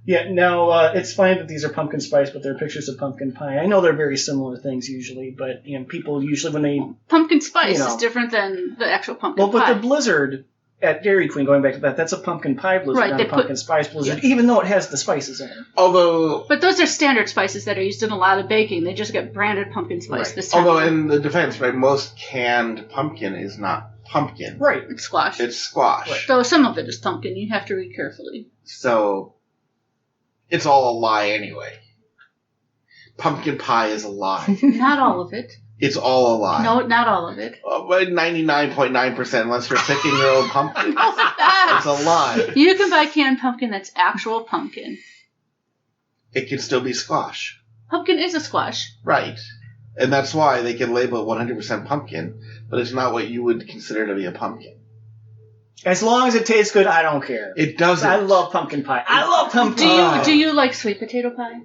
[SPEAKER 2] Yeah, now, it's fine that these are pumpkin spice, but they're pictures of pumpkin pie. I know they're very similar things usually, but people usually when they...
[SPEAKER 1] Pumpkin spice is different than the actual pumpkin pie.
[SPEAKER 2] Well, but the blizzard at Dairy Queen, going back to that's a pumpkin pie blizzard, not a pumpkin spice blizzard, even though it has the spices in it.
[SPEAKER 1] But those are standard spices that are used in a lot of baking. They just get branded pumpkin spice this time.
[SPEAKER 3] Although, in the defense, most canned pumpkin is not pumpkin.
[SPEAKER 2] Right.
[SPEAKER 1] It's squash.
[SPEAKER 3] It's squash.
[SPEAKER 1] Right. So some of it is pumpkin. You have to read carefully.
[SPEAKER 3] So... it's all a lie anyway. Pumpkin pie is a lie.
[SPEAKER 1] Not all of it.
[SPEAKER 3] It's all a lie.
[SPEAKER 1] No, not all of it.
[SPEAKER 3] 99.9%, unless you're picking your own pumpkin.
[SPEAKER 1] No,
[SPEAKER 3] it's a lie.
[SPEAKER 1] You can buy canned pumpkin that's actual pumpkin.
[SPEAKER 3] It can still be squash.
[SPEAKER 1] Pumpkin is a squash.
[SPEAKER 3] Right. And that's why they can label it 100% pumpkin, but it's not what you would consider to be a pumpkin.
[SPEAKER 2] As long as it tastes good, I don't care.
[SPEAKER 3] It doesn't.
[SPEAKER 2] I love pumpkin pie. I love pumpkin pie.
[SPEAKER 1] Do you like sweet potato pie?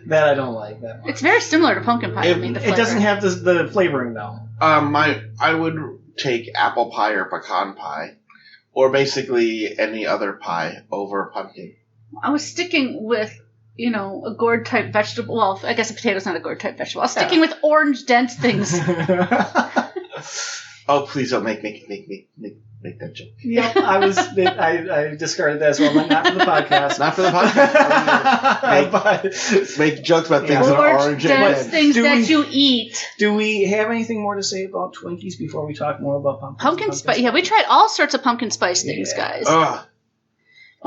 [SPEAKER 2] That I don't like that much.
[SPEAKER 1] It's very similar to pumpkin pie.
[SPEAKER 2] It doesn't have the flavoring though.
[SPEAKER 3] I would take apple pie or pecan pie, or basically any other pie over pumpkin.
[SPEAKER 1] I was sticking with a gourd type vegetable. Well, I guess a potato's not a gourd type vegetable. I was sticking with orange dense things.
[SPEAKER 3] Oh, please don't make that joke.
[SPEAKER 2] Yeah, I discarded that as well. Not for the podcast.
[SPEAKER 3] Not for the podcast. Make jokes about things that are orange
[SPEAKER 1] and things that you eat.
[SPEAKER 2] Do we have anything more to say about Twinkies before we talk more about pumpkin
[SPEAKER 1] spice? Yeah, we tried all sorts of pumpkin spice things, guys. We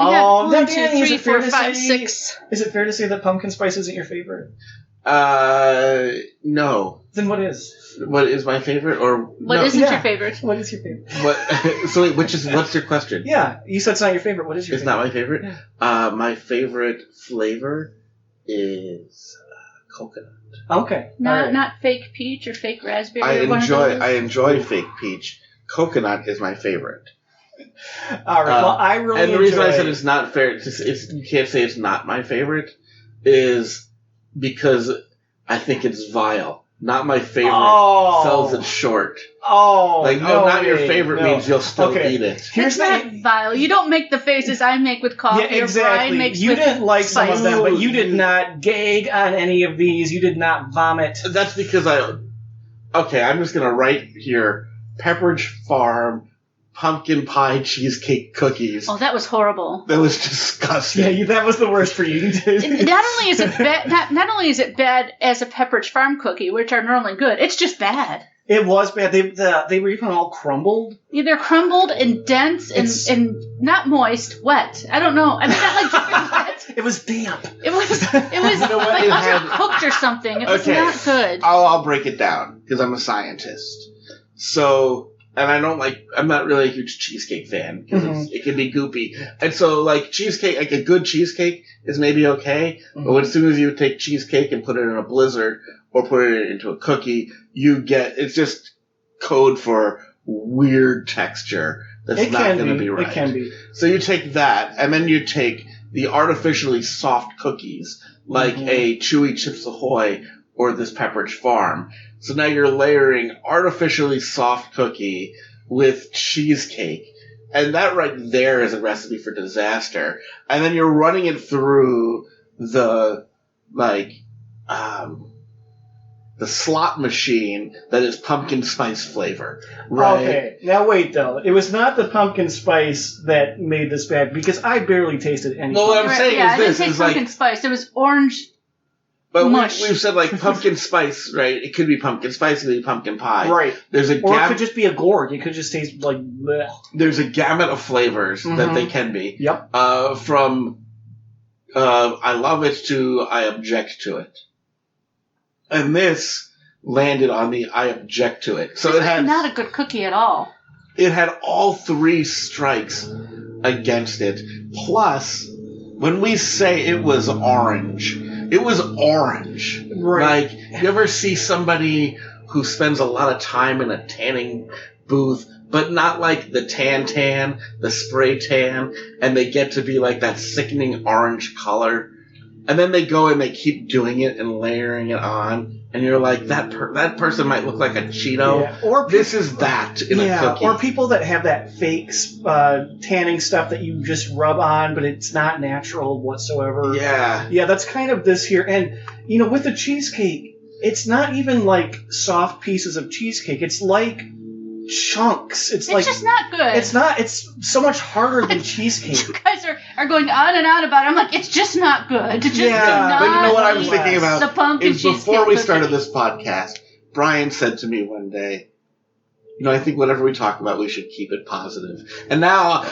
[SPEAKER 1] had 1, 2, 3, 4, 5, 6.
[SPEAKER 2] Is it fair to say that pumpkin spice isn't your favorite?
[SPEAKER 3] No.
[SPEAKER 2] Then what is?
[SPEAKER 3] What is my favorite, or
[SPEAKER 1] what isn't your favorite?
[SPEAKER 2] What is your favorite?
[SPEAKER 3] So wait, what's your question?
[SPEAKER 2] Yeah, you said it's not your favorite. What is your?
[SPEAKER 3] It's
[SPEAKER 2] favorite?
[SPEAKER 3] Not my favorite. Yeah. My favorite flavor is coconut.
[SPEAKER 2] Okay.
[SPEAKER 1] Not fake peach or fake raspberry.
[SPEAKER 3] I enjoy fake peach. Coconut is my favorite.
[SPEAKER 2] All right. Well, I really.
[SPEAKER 3] And the reason I said it's not fair, you can't say it's not my favorite, is because I think it's vile. Not my favorite sells it short. Not your favorite means you'll still eat it.
[SPEAKER 1] It's not vile. You don't make the faces I make with coffee.
[SPEAKER 2] Yeah, exactly.
[SPEAKER 1] Or Brian makes
[SPEAKER 2] you
[SPEAKER 1] with
[SPEAKER 2] didn't like
[SPEAKER 1] spice.
[SPEAKER 2] some of them, but you did not gag on any of these. You did not vomit.
[SPEAKER 3] That's because I'm just going to write here, Pepperidge Farm Pumpkin Pie Cheesecake Cookies.
[SPEAKER 1] Oh, that was horrible.
[SPEAKER 3] That was disgusting.
[SPEAKER 2] Yeah, that was the worst for you.
[SPEAKER 1] Not only is it bad, not only is it bad as a Pepperidge Farm cookie, which are normally good, it's just bad.
[SPEAKER 2] It was bad. They were even all crumbled.
[SPEAKER 1] Yeah, they're crumbled and dense and not moist, wet. I don't know. I mean, not like dripping wet.
[SPEAKER 2] It was damp.
[SPEAKER 1] It was like undercooked or something. It was not good.
[SPEAKER 3] I'll break it down because I'm a scientist. So. And I'm not really a huge cheesecake fan because it can be goopy. And so, cheesecake, a good cheesecake is maybe okay. Mm-hmm. But as soon as you take cheesecake and put it in a blizzard or put it into a cookie, it's just code for weird texture that's not going to be right.
[SPEAKER 2] It can be.
[SPEAKER 3] So you take that, and then you take the artificially soft cookies, like a Chewy Chips Ahoy or this Pepperidge Farm. So now you're layering artificially soft cookie with cheesecake. And that right there is a recipe for disaster. And then you're running it through the slot machine that is pumpkin spice flavor. Right?
[SPEAKER 2] Okay. Now wait, though. It was not the pumpkin spice that made this bad, because I barely tasted any.
[SPEAKER 3] Well, what I'm saying is this.
[SPEAKER 1] I didn't taste pumpkin spice. It was orange.
[SPEAKER 3] But we've said pumpkin spice, right? It could be pumpkin spice, it could be pumpkin pie.
[SPEAKER 2] Right.
[SPEAKER 3] Or
[SPEAKER 2] it could just be a gourd. It could just taste like bleh.
[SPEAKER 3] There's a gamut of flavors that they can be.
[SPEAKER 2] Yep.
[SPEAKER 3] From I love it to I object to it. And this landed on the I object to it. So
[SPEAKER 1] it's not a good cookie at all.
[SPEAKER 3] It had all three strikes against it. Plus, when we say it was orange, it was orange.
[SPEAKER 2] Right.
[SPEAKER 3] You ever see somebody who spends a lot of time in a tanning booth, but not like the tan, the spray tan, and they get to be like that sickening orange color? And then they go and they keep doing it and layering it on, and you're like, that person might look like a Cheeto.
[SPEAKER 2] Yeah. Or
[SPEAKER 3] this is that in a cookie.
[SPEAKER 2] Or people that have that fake tanning stuff that you just rub on, but it's not natural whatsoever.
[SPEAKER 3] Yeah.
[SPEAKER 2] Yeah, that's kind of this here. And, with the cheesecake, it's not even like soft pieces of cheesecake. It's like chunks. It's
[SPEAKER 1] just not good.
[SPEAKER 2] It's not. It's so much harder than cheesecake.
[SPEAKER 1] You guys are going on and on about it. I'm like, it's just not good. Just do not
[SPEAKER 3] but you know what I was thinking about?
[SPEAKER 1] The pumpkin
[SPEAKER 3] is before we
[SPEAKER 1] cookie.
[SPEAKER 3] started this podcast, Brian said to me one day, I think whatever we talk about, we should keep it positive. And now,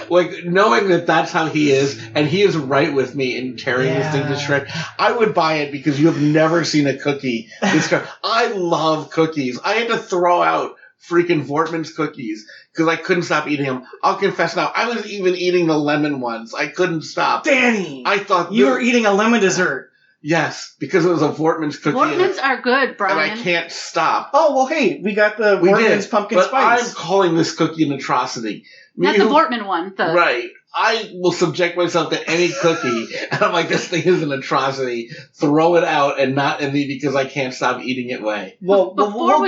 [SPEAKER 3] knowing that that's how he is, and he is right with me in tearing this thing to shreds, I would buy it because you have never seen a cookie this good. I love cookies. I had to throw out freaking Voortman's cookies because I couldn't stop eating them. I'll confess now, I was even eating the lemon ones. I couldn't stop.
[SPEAKER 2] Danny!
[SPEAKER 3] I thought
[SPEAKER 2] you were eating a lemon dessert.
[SPEAKER 3] Yes, because it was a Voortman's cookie.
[SPEAKER 1] Voortman's are good, Brian.
[SPEAKER 3] And I can't stop.
[SPEAKER 2] Oh, well, hey, we got the Voortman's pumpkin spice.
[SPEAKER 3] I'm calling this cookie an atrocity.
[SPEAKER 1] Not the Voortman one.
[SPEAKER 3] Right. I will subject myself to any cookie, and I'm like, this thing is an atrocity. Throw it out and not in me because I can't stop eating it way.
[SPEAKER 2] Well, we'll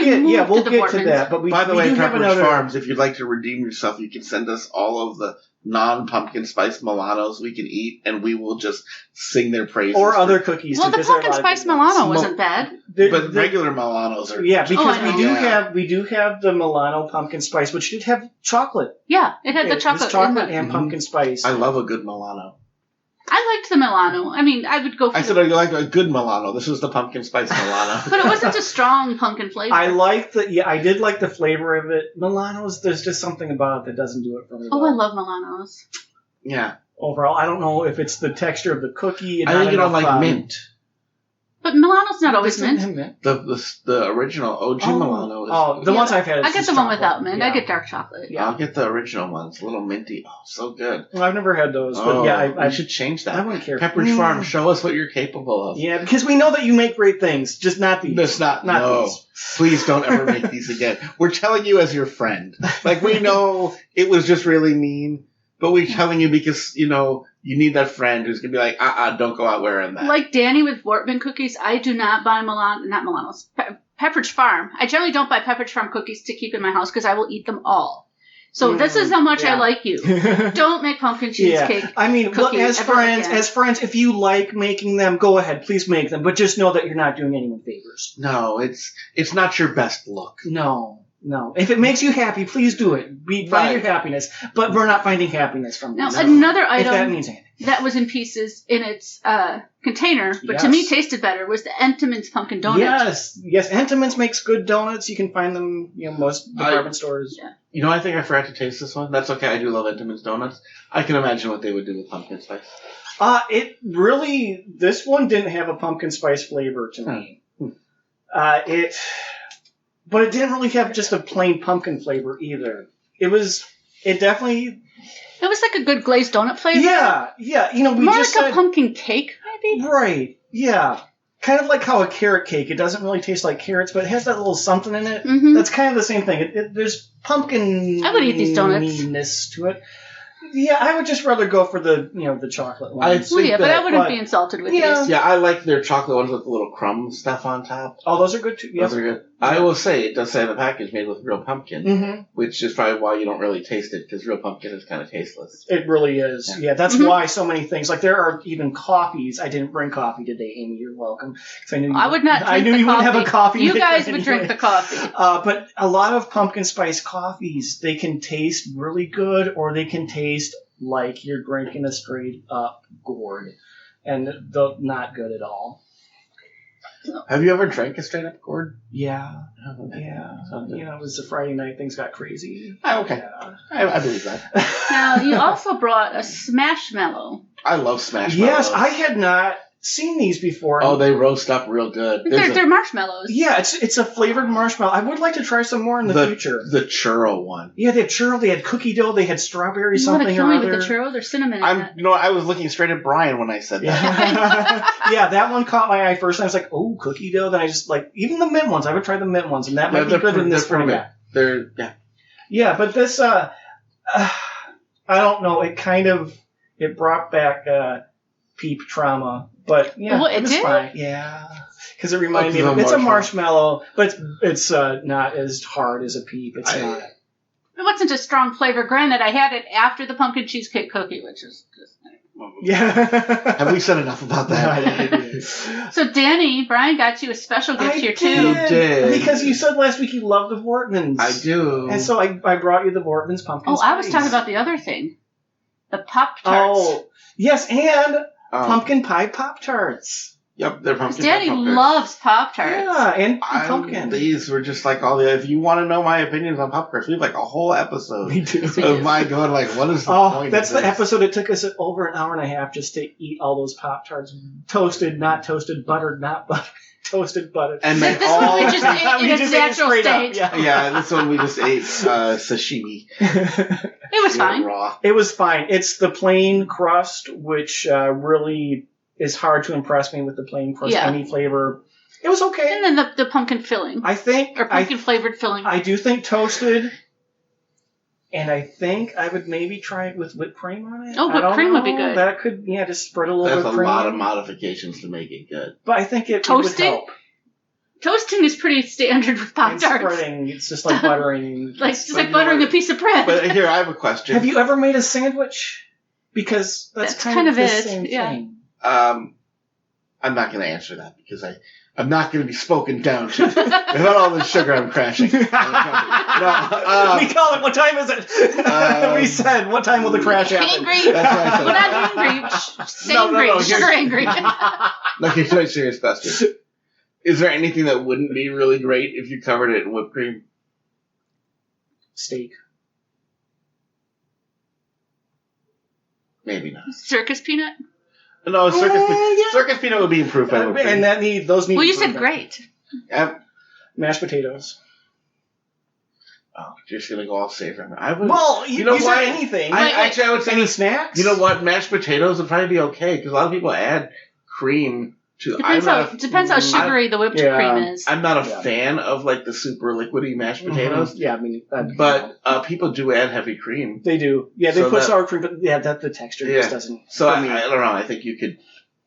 [SPEAKER 2] get to that. But
[SPEAKER 3] by the way,
[SPEAKER 2] have
[SPEAKER 3] Pepperidge Farms, if you'd like to redeem yourself, you can send us all of the non-pumpkin spice Milanos we can eat, and we will just sing their praises.
[SPEAKER 2] Or other cookies.
[SPEAKER 1] Well, the pumpkin spice Milano wasn't bad.
[SPEAKER 3] But regular Milanos are...
[SPEAKER 2] Yeah, because we do have the Milano pumpkin spice, which did have chocolate.
[SPEAKER 1] Yeah, it had the chocolate.
[SPEAKER 2] It was chocolate and pumpkin spice.
[SPEAKER 3] I love a good Milano.
[SPEAKER 1] I liked the Milano. I mean, I would go for
[SPEAKER 3] I said I like a good Milano. This was the pumpkin spice Milano.
[SPEAKER 1] But it wasn't a strong pumpkin flavor.
[SPEAKER 2] I did like the flavor of it. Milanos, there's just something about it that doesn't do it for me.
[SPEAKER 1] Oh, I love Milanos.
[SPEAKER 3] Yeah.
[SPEAKER 2] Overall, I don't know if it's the texture of the cookie.
[SPEAKER 3] I think you don't like mint.
[SPEAKER 1] But Milano's not always mint.
[SPEAKER 3] The original OG Milano is...
[SPEAKER 2] Oh, the ones I've had is
[SPEAKER 1] I get the one without mint. Yeah. I get dark chocolate.
[SPEAKER 3] Yeah, I'll get the original ones. A little minty. Oh, so good.
[SPEAKER 2] Well, I've never had those, but I
[SPEAKER 3] should change that.
[SPEAKER 2] I wouldn't care.
[SPEAKER 3] Pepperidge Farm, show us what you're capable of.
[SPEAKER 2] Yeah, because we know that you make great things, just not these.
[SPEAKER 3] These. Please don't ever make these again. We're telling you as your friend. We know it was just really mean, but we're telling you because, you need that friend who's going to be like, don't go out wearing that.
[SPEAKER 1] Like Danny with Voortman cookies, I do not buy Pepperidge Farm. I generally don't buy Pepperidge Farm cookies to keep in my house because I will eat them all. So this is how much I like you. Don't make pumpkin cheesecake.
[SPEAKER 2] Yeah. I mean, look, as friends, if you like making them, go ahead, please make them. But just know that you're not doing anyone favors.
[SPEAKER 3] No, it's not your best look.
[SPEAKER 2] No. If it makes you happy, please do it. Find your happiness. But we're not finding happiness from
[SPEAKER 1] this.
[SPEAKER 2] Now,
[SPEAKER 1] another item
[SPEAKER 2] that means anything.
[SPEAKER 1] That was in pieces in its container, but to me tasted better, was the Entenmann's pumpkin donut.
[SPEAKER 2] Yes. Entenmann's makes good donuts. You can find them, most department stores.
[SPEAKER 1] Yeah.
[SPEAKER 3] I think I forgot to taste this one. That's okay. I do love Entenmann's donuts. I can imagine what they would do with pumpkin spice.
[SPEAKER 2] This one didn't have a pumpkin spice flavor to me. But it didn't really have just a plain pumpkin flavor either. It definitely...
[SPEAKER 1] It was like a good glazed donut flavor.
[SPEAKER 2] Yeah.
[SPEAKER 1] More like a pumpkin cake, maybe?
[SPEAKER 2] Right, yeah. Kind of like how a carrot cake, it doesn't really taste like carrots, but it has that little something in it.
[SPEAKER 1] Mm-hmm.
[SPEAKER 2] That's kind of the same thing. There's pumpkin...
[SPEAKER 1] I would eat these donuts.
[SPEAKER 2] ...to it. Yeah, I would just rather go for the chocolate ones.
[SPEAKER 1] But I wouldn't be insulted with these.
[SPEAKER 3] Yeah, I like their chocolate ones with the little crumb stuff on top.
[SPEAKER 2] Oh, those are good too.
[SPEAKER 3] Those are good. I will say, it does say on the package made with real pumpkin, which is probably why you don't really taste it, because real pumpkin is kind of tasteless.
[SPEAKER 2] It really is. Yeah, that's why so many things. Like, there are even coffees. I didn't bring coffee today, Amy. You're welcome.
[SPEAKER 1] I would not drink the coffee.
[SPEAKER 2] Wouldn't have a coffee.
[SPEAKER 1] You guys would drink the coffee.
[SPEAKER 2] But a lot of pumpkin spice coffees, they can taste really good, or they can taste like you're drinking a straight up gourd, and they're not good at all.
[SPEAKER 3] Have you ever drank a straight up gourd?
[SPEAKER 2] Yeah. It was a Friday night. Things got crazy.
[SPEAKER 3] Oh, okay. Yeah. I believe that.
[SPEAKER 1] Now, you also brought a Smashmallow.
[SPEAKER 3] I love Smashmallows.
[SPEAKER 2] Yes, I had not seen these before.
[SPEAKER 3] Oh, they roast up real good.
[SPEAKER 1] They're marshmallows.
[SPEAKER 2] Yeah, it's a flavored marshmallow. I would like to try some more in the future.
[SPEAKER 3] The churro one.
[SPEAKER 2] Yeah, they had churro, they had cookie dough, they had strawberry something or other. You want to kill me
[SPEAKER 1] with the churro? There's cinnamon in it.
[SPEAKER 3] I was looking straight at Brian when I said that.
[SPEAKER 2] Yeah, that one caught my eye first, and I was like, oh, cookie dough. Then I just, even the mint ones. I would try the mint ones, and that might be good in this format. Yeah, but this, I don't know, it brought back... Peep trauma, but yeah,
[SPEAKER 1] Well,
[SPEAKER 2] it was
[SPEAKER 1] did?
[SPEAKER 2] fine. Yeah, because it reminded me of it's a marshmallow, but it's not as hard as a Peep. It's not.
[SPEAKER 1] It wasn't a strong flavor. Granted, I had it after the pumpkin cheesecake cookie, which is just...
[SPEAKER 2] Yeah.
[SPEAKER 3] Have we said enough about that?
[SPEAKER 1] So, Danny, Brian got you a special gift here, too.
[SPEAKER 3] You did.
[SPEAKER 2] Because you said last week you love the Voortmans.
[SPEAKER 3] I do.
[SPEAKER 2] And so I brought you the Voortmans pumpkin spice.
[SPEAKER 1] I was talking about the other thing. The Pop-Tarts.
[SPEAKER 2] Oh, yes, and pumpkin pie Pop-Tarts.
[SPEAKER 3] Yep, they're pumpkin
[SPEAKER 1] Danny
[SPEAKER 3] pie Pop-Tarts.
[SPEAKER 1] loves Pop-Tarts.
[SPEAKER 2] Yeah, and pumpkin.
[SPEAKER 3] These were just like all the... If you want to know my opinions on Pop-Tarts, we have like a whole episode
[SPEAKER 2] We do.
[SPEAKER 3] of my going like, what is the point
[SPEAKER 2] that's
[SPEAKER 3] of
[SPEAKER 2] the
[SPEAKER 3] this?
[SPEAKER 2] episode. It took us over an hour and a half just to eat all those Pop-Tarts. Toasted, not toasted, buttered, not buttered, toasted, buttered.
[SPEAKER 3] And then
[SPEAKER 1] This
[SPEAKER 3] all...
[SPEAKER 1] one we just ate in its natural state.
[SPEAKER 3] Yeah, this one we just ate sashimi.
[SPEAKER 1] It was fine.
[SPEAKER 3] Raw.
[SPEAKER 2] It was fine. It's the plain crust, which really is hard to impress me with the plain crust.
[SPEAKER 1] Yeah.
[SPEAKER 2] Any flavor. It was okay.
[SPEAKER 1] And then the pumpkin filling.
[SPEAKER 2] I think...
[SPEAKER 1] Or pumpkin-flavored filling.
[SPEAKER 2] I do think toasted, and I think I would maybe try it with whipped cream on it.
[SPEAKER 1] Oh, whipped cream would be good.
[SPEAKER 2] That could, just spread a little
[SPEAKER 3] That's
[SPEAKER 2] whipped
[SPEAKER 3] a
[SPEAKER 2] cream.
[SPEAKER 3] lot of modifications to make it good.
[SPEAKER 2] But I think it
[SPEAKER 1] Toasted?
[SPEAKER 2] would help.
[SPEAKER 1] Toasting is pretty standard with
[SPEAKER 2] And
[SPEAKER 1] Pop-Tarts.
[SPEAKER 2] spreading, it's just like buttering.
[SPEAKER 1] It's just like buttering a piece of bread.
[SPEAKER 3] But here, I have a question.
[SPEAKER 2] Have you ever made a sandwich? Because that's kind of the same thing.
[SPEAKER 3] I'm not going to answer that because I'm not going to be spoken down to. Without all this sugar, I'm crashing.
[SPEAKER 2] We call it, what time is it? We said, what time will the crash happen?
[SPEAKER 1] Angry.
[SPEAKER 3] That's what I said.
[SPEAKER 1] We're not angry. Stay
[SPEAKER 3] No,
[SPEAKER 1] angry. Sugar
[SPEAKER 3] here's-
[SPEAKER 1] angry.
[SPEAKER 3] No, here's my serious question. Is there anything that wouldn't be really great if you covered it in whipped cream?
[SPEAKER 2] Steak.
[SPEAKER 3] Maybe not.
[SPEAKER 1] Circus peanut?
[SPEAKER 3] No,
[SPEAKER 2] yeah.
[SPEAKER 3] circus peanut would be improved by whipped cream.
[SPEAKER 2] And those need
[SPEAKER 1] Well, you said
[SPEAKER 2] improvement.
[SPEAKER 1] great.
[SPEAKER 2] Mashed potatoes.
[SPEAKER 3] Oh, you're just going to go all safe right now. I would,
[SPEAKER 2] Well, you know
[SPEAKER 3] said
[SPEAKER 2] what? Anything.
[SPEAKER 3] Actually, I would say
[SPEAKER 2] Any snacks?
[SPEAKER 3] You know what? Mashed potatoes would probably be okay because a lot of people add cream to.
[SPEAKER 1] Depends how sugary the whipped cream is.
[SPEAKER 3] I'm not a fan of like the super liquidy mashed potatoes.
[SPEAKER 2] Yeah, I mean,
[SPEAKER 3] But people do add heavy cream.
[SPEAKER 2] they do. Yeah, they
[SPEAKER 3] So
[SPEAKER 2] put
[SPEAKER 3] that-
[SPEAKER 2] sour cream, but the texture just doesn't.
[SPEAKER 3] So
[SPEAKER 2] for
[SPEAKER 3] I
[SPEAKER 2] me.
[SPEAKER 3] don't know. I think you could.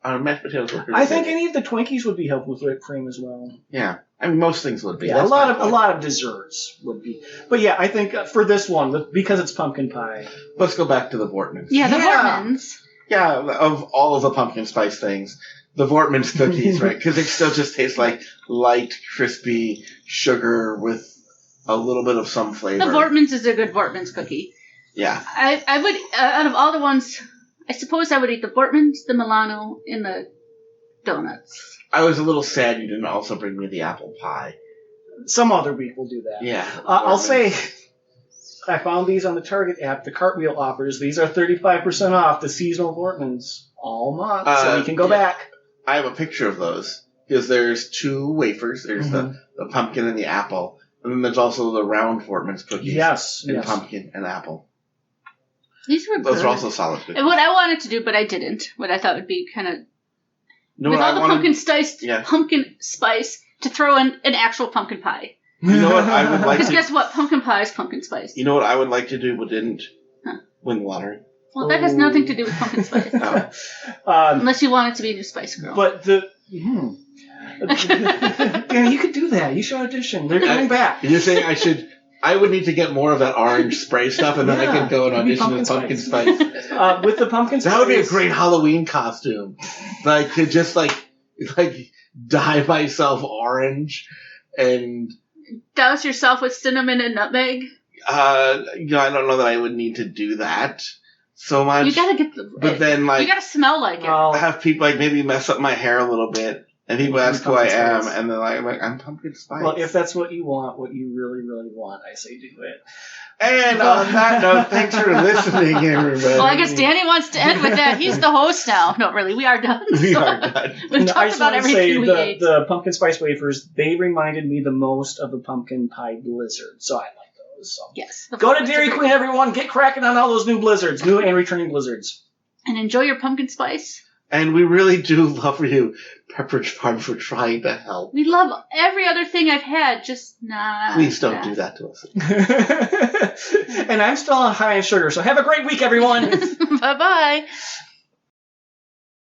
[SPEAKER 3] Mashed potatoes work.
[SPEAKER 2] I think any of the Twinkies would be helpful with whipped cream as well.
[SPEAKER 3] Yeah, I mean most things would be.
[SPEAKER 2] Yeah,
[SPEAKER 3] That's
[SPEAKER 2] a
[SPEAKER 3] my point.
[SPEAKER 2] lot of desserts would be. But yeah, I think for this one, because it's pumpkin pie.
[SPEAKER 3] Let's go back to the Voortmans.
[SPEAKER 1] Yeah, the
[SPEAKER 2] Yeah.
[SPEAKER 1] Voortmans.
[SPEAKER 3] Yeah, of all of the pumpkin spice things, the Voortman's cookies, right? Because they still just taste like light, crispy sugar with a little bit of some flavor.
[SPEAKER 1] The Voortmans is a good Voortmans cookie.
[SPEAKER 3] Yeah.
[SPEAKER 1] I would, out of all the ones, I suppose I would eat the Voortmans, the Milano, and the donuts.
[SPEAKER 3] I was a little sad you didn't also bring me the apple pie.
[SPEAKER 2] Some other week we'll do that.
[SPEAKER 3] Yeah.
[SPEAKER 2] I'll say, I found these on the Target app, the Cartwheel offers. These are 35% off the seasonal Voortmans all month, so we can go back.
[SPEAKER 3] I have a picture of those because there's two wafers. There's the pumpkin and the apple, and then there's also the round Voortman's cookies.
[SPEAKER 2] Yes.
[SPEAKER 3] And pumpkin and apple.
[SPEAKER 1] These were
[SPEAKER 3] Those
[SPEAKER 1] good.
[SPEAKER 3] are also solid cookies.
[SPEAKER 1] And what I wanted to do, but I didn't, what I thought would be kind of,
[SPEAKER 3] You know
[SPEAKER 1] with
[SPEAKER 3] what
[SPEAKER 1] all the pumpkin spice, to throw in an actual pumpkin pie.
[SPEAKER 3] You know what I would like
[SPEAKER 1] Because
[SPEAKER 3] to.
[SPEAKER 1] guess what? Pumpkin pie is pumpkin spice.
[SPEAKER 3] You know what I would like to do, but didn't win the lottery.
[SPEAKER 1] Well, that has nothing to do with pumpkin spice.
[SPEAKER 3] No.
[SPEAKER 1] Unless you want it to be a new Spice Girl.
[SPEAKER 2] But the... Danny, you could do that. You should audition. They're coming back.
[SPEAKER 3] You're saying I would need to get more of that orange spray stuff, and then I could go and
[SPEAKER 2] Maybe
[SPEAKER 3] audition as pumpkin spice.
[SPEAKER 2] With the pumpkin spice...
[SPEAKER 3] That would be a great Halloween costume. Like, to just, like dye myself orange and...
[SPEAKER 1] Douse yourself with cinnamon and nutmeg.
[SPEAKER 3] I don't know that I would need to do that so much.
[SPEAKER 1] You gotta get
[SPEAKER 3] But then,
[SPEAKER 1] you gotta smell like it.
[SPEAKER 3] have people, maybe mess up my hair a little bit, and people ask who I am, and then I'm like, I'm pumpkin spice.
[SPEAKER 2] Well, if that's what you want, what you really, really want, I say do it.
[SPEAKER 3] And on that note, thanks for listening, everybody.
[SPEAKER 1] Well, I guess Danny wants to end with that. He's the host now. No, really, we are done.
[SPEAKER 3] We are done.
[SPEAKER 1] We've
[SPEAKER 2] I
[SPEAKER 1] talked
[SPEAKER 2] just
[SPEAKER 1] about
[SPEAKER 2] want to say
[SPEAKER 1] everything we ate.
[SPEAKER 2] the pumpkin spice wafers, they reminded me the most of the pumpkin pie blizzard, so I like those. So.
[SPEAKER 1] Yes.
[SPEAKER 2] Go to Dairy Queen, everyone. Get cracking on all those new blizzards, new and returning blizzards.
[SPEAKER 1] And enjoy your pumpkin spice.
[SPEAKER 3] And we really do love you, Pepperidge Farm, for trying to help.
[SPEAKER 1] We love every other thing I've had, just not.
[SPEAKER 3] Please don't do that to us.
[SPEAKER 2] And I'm still on high in sugar, so have a great week, everyone.
[SPEAKER 1] Bye-bye.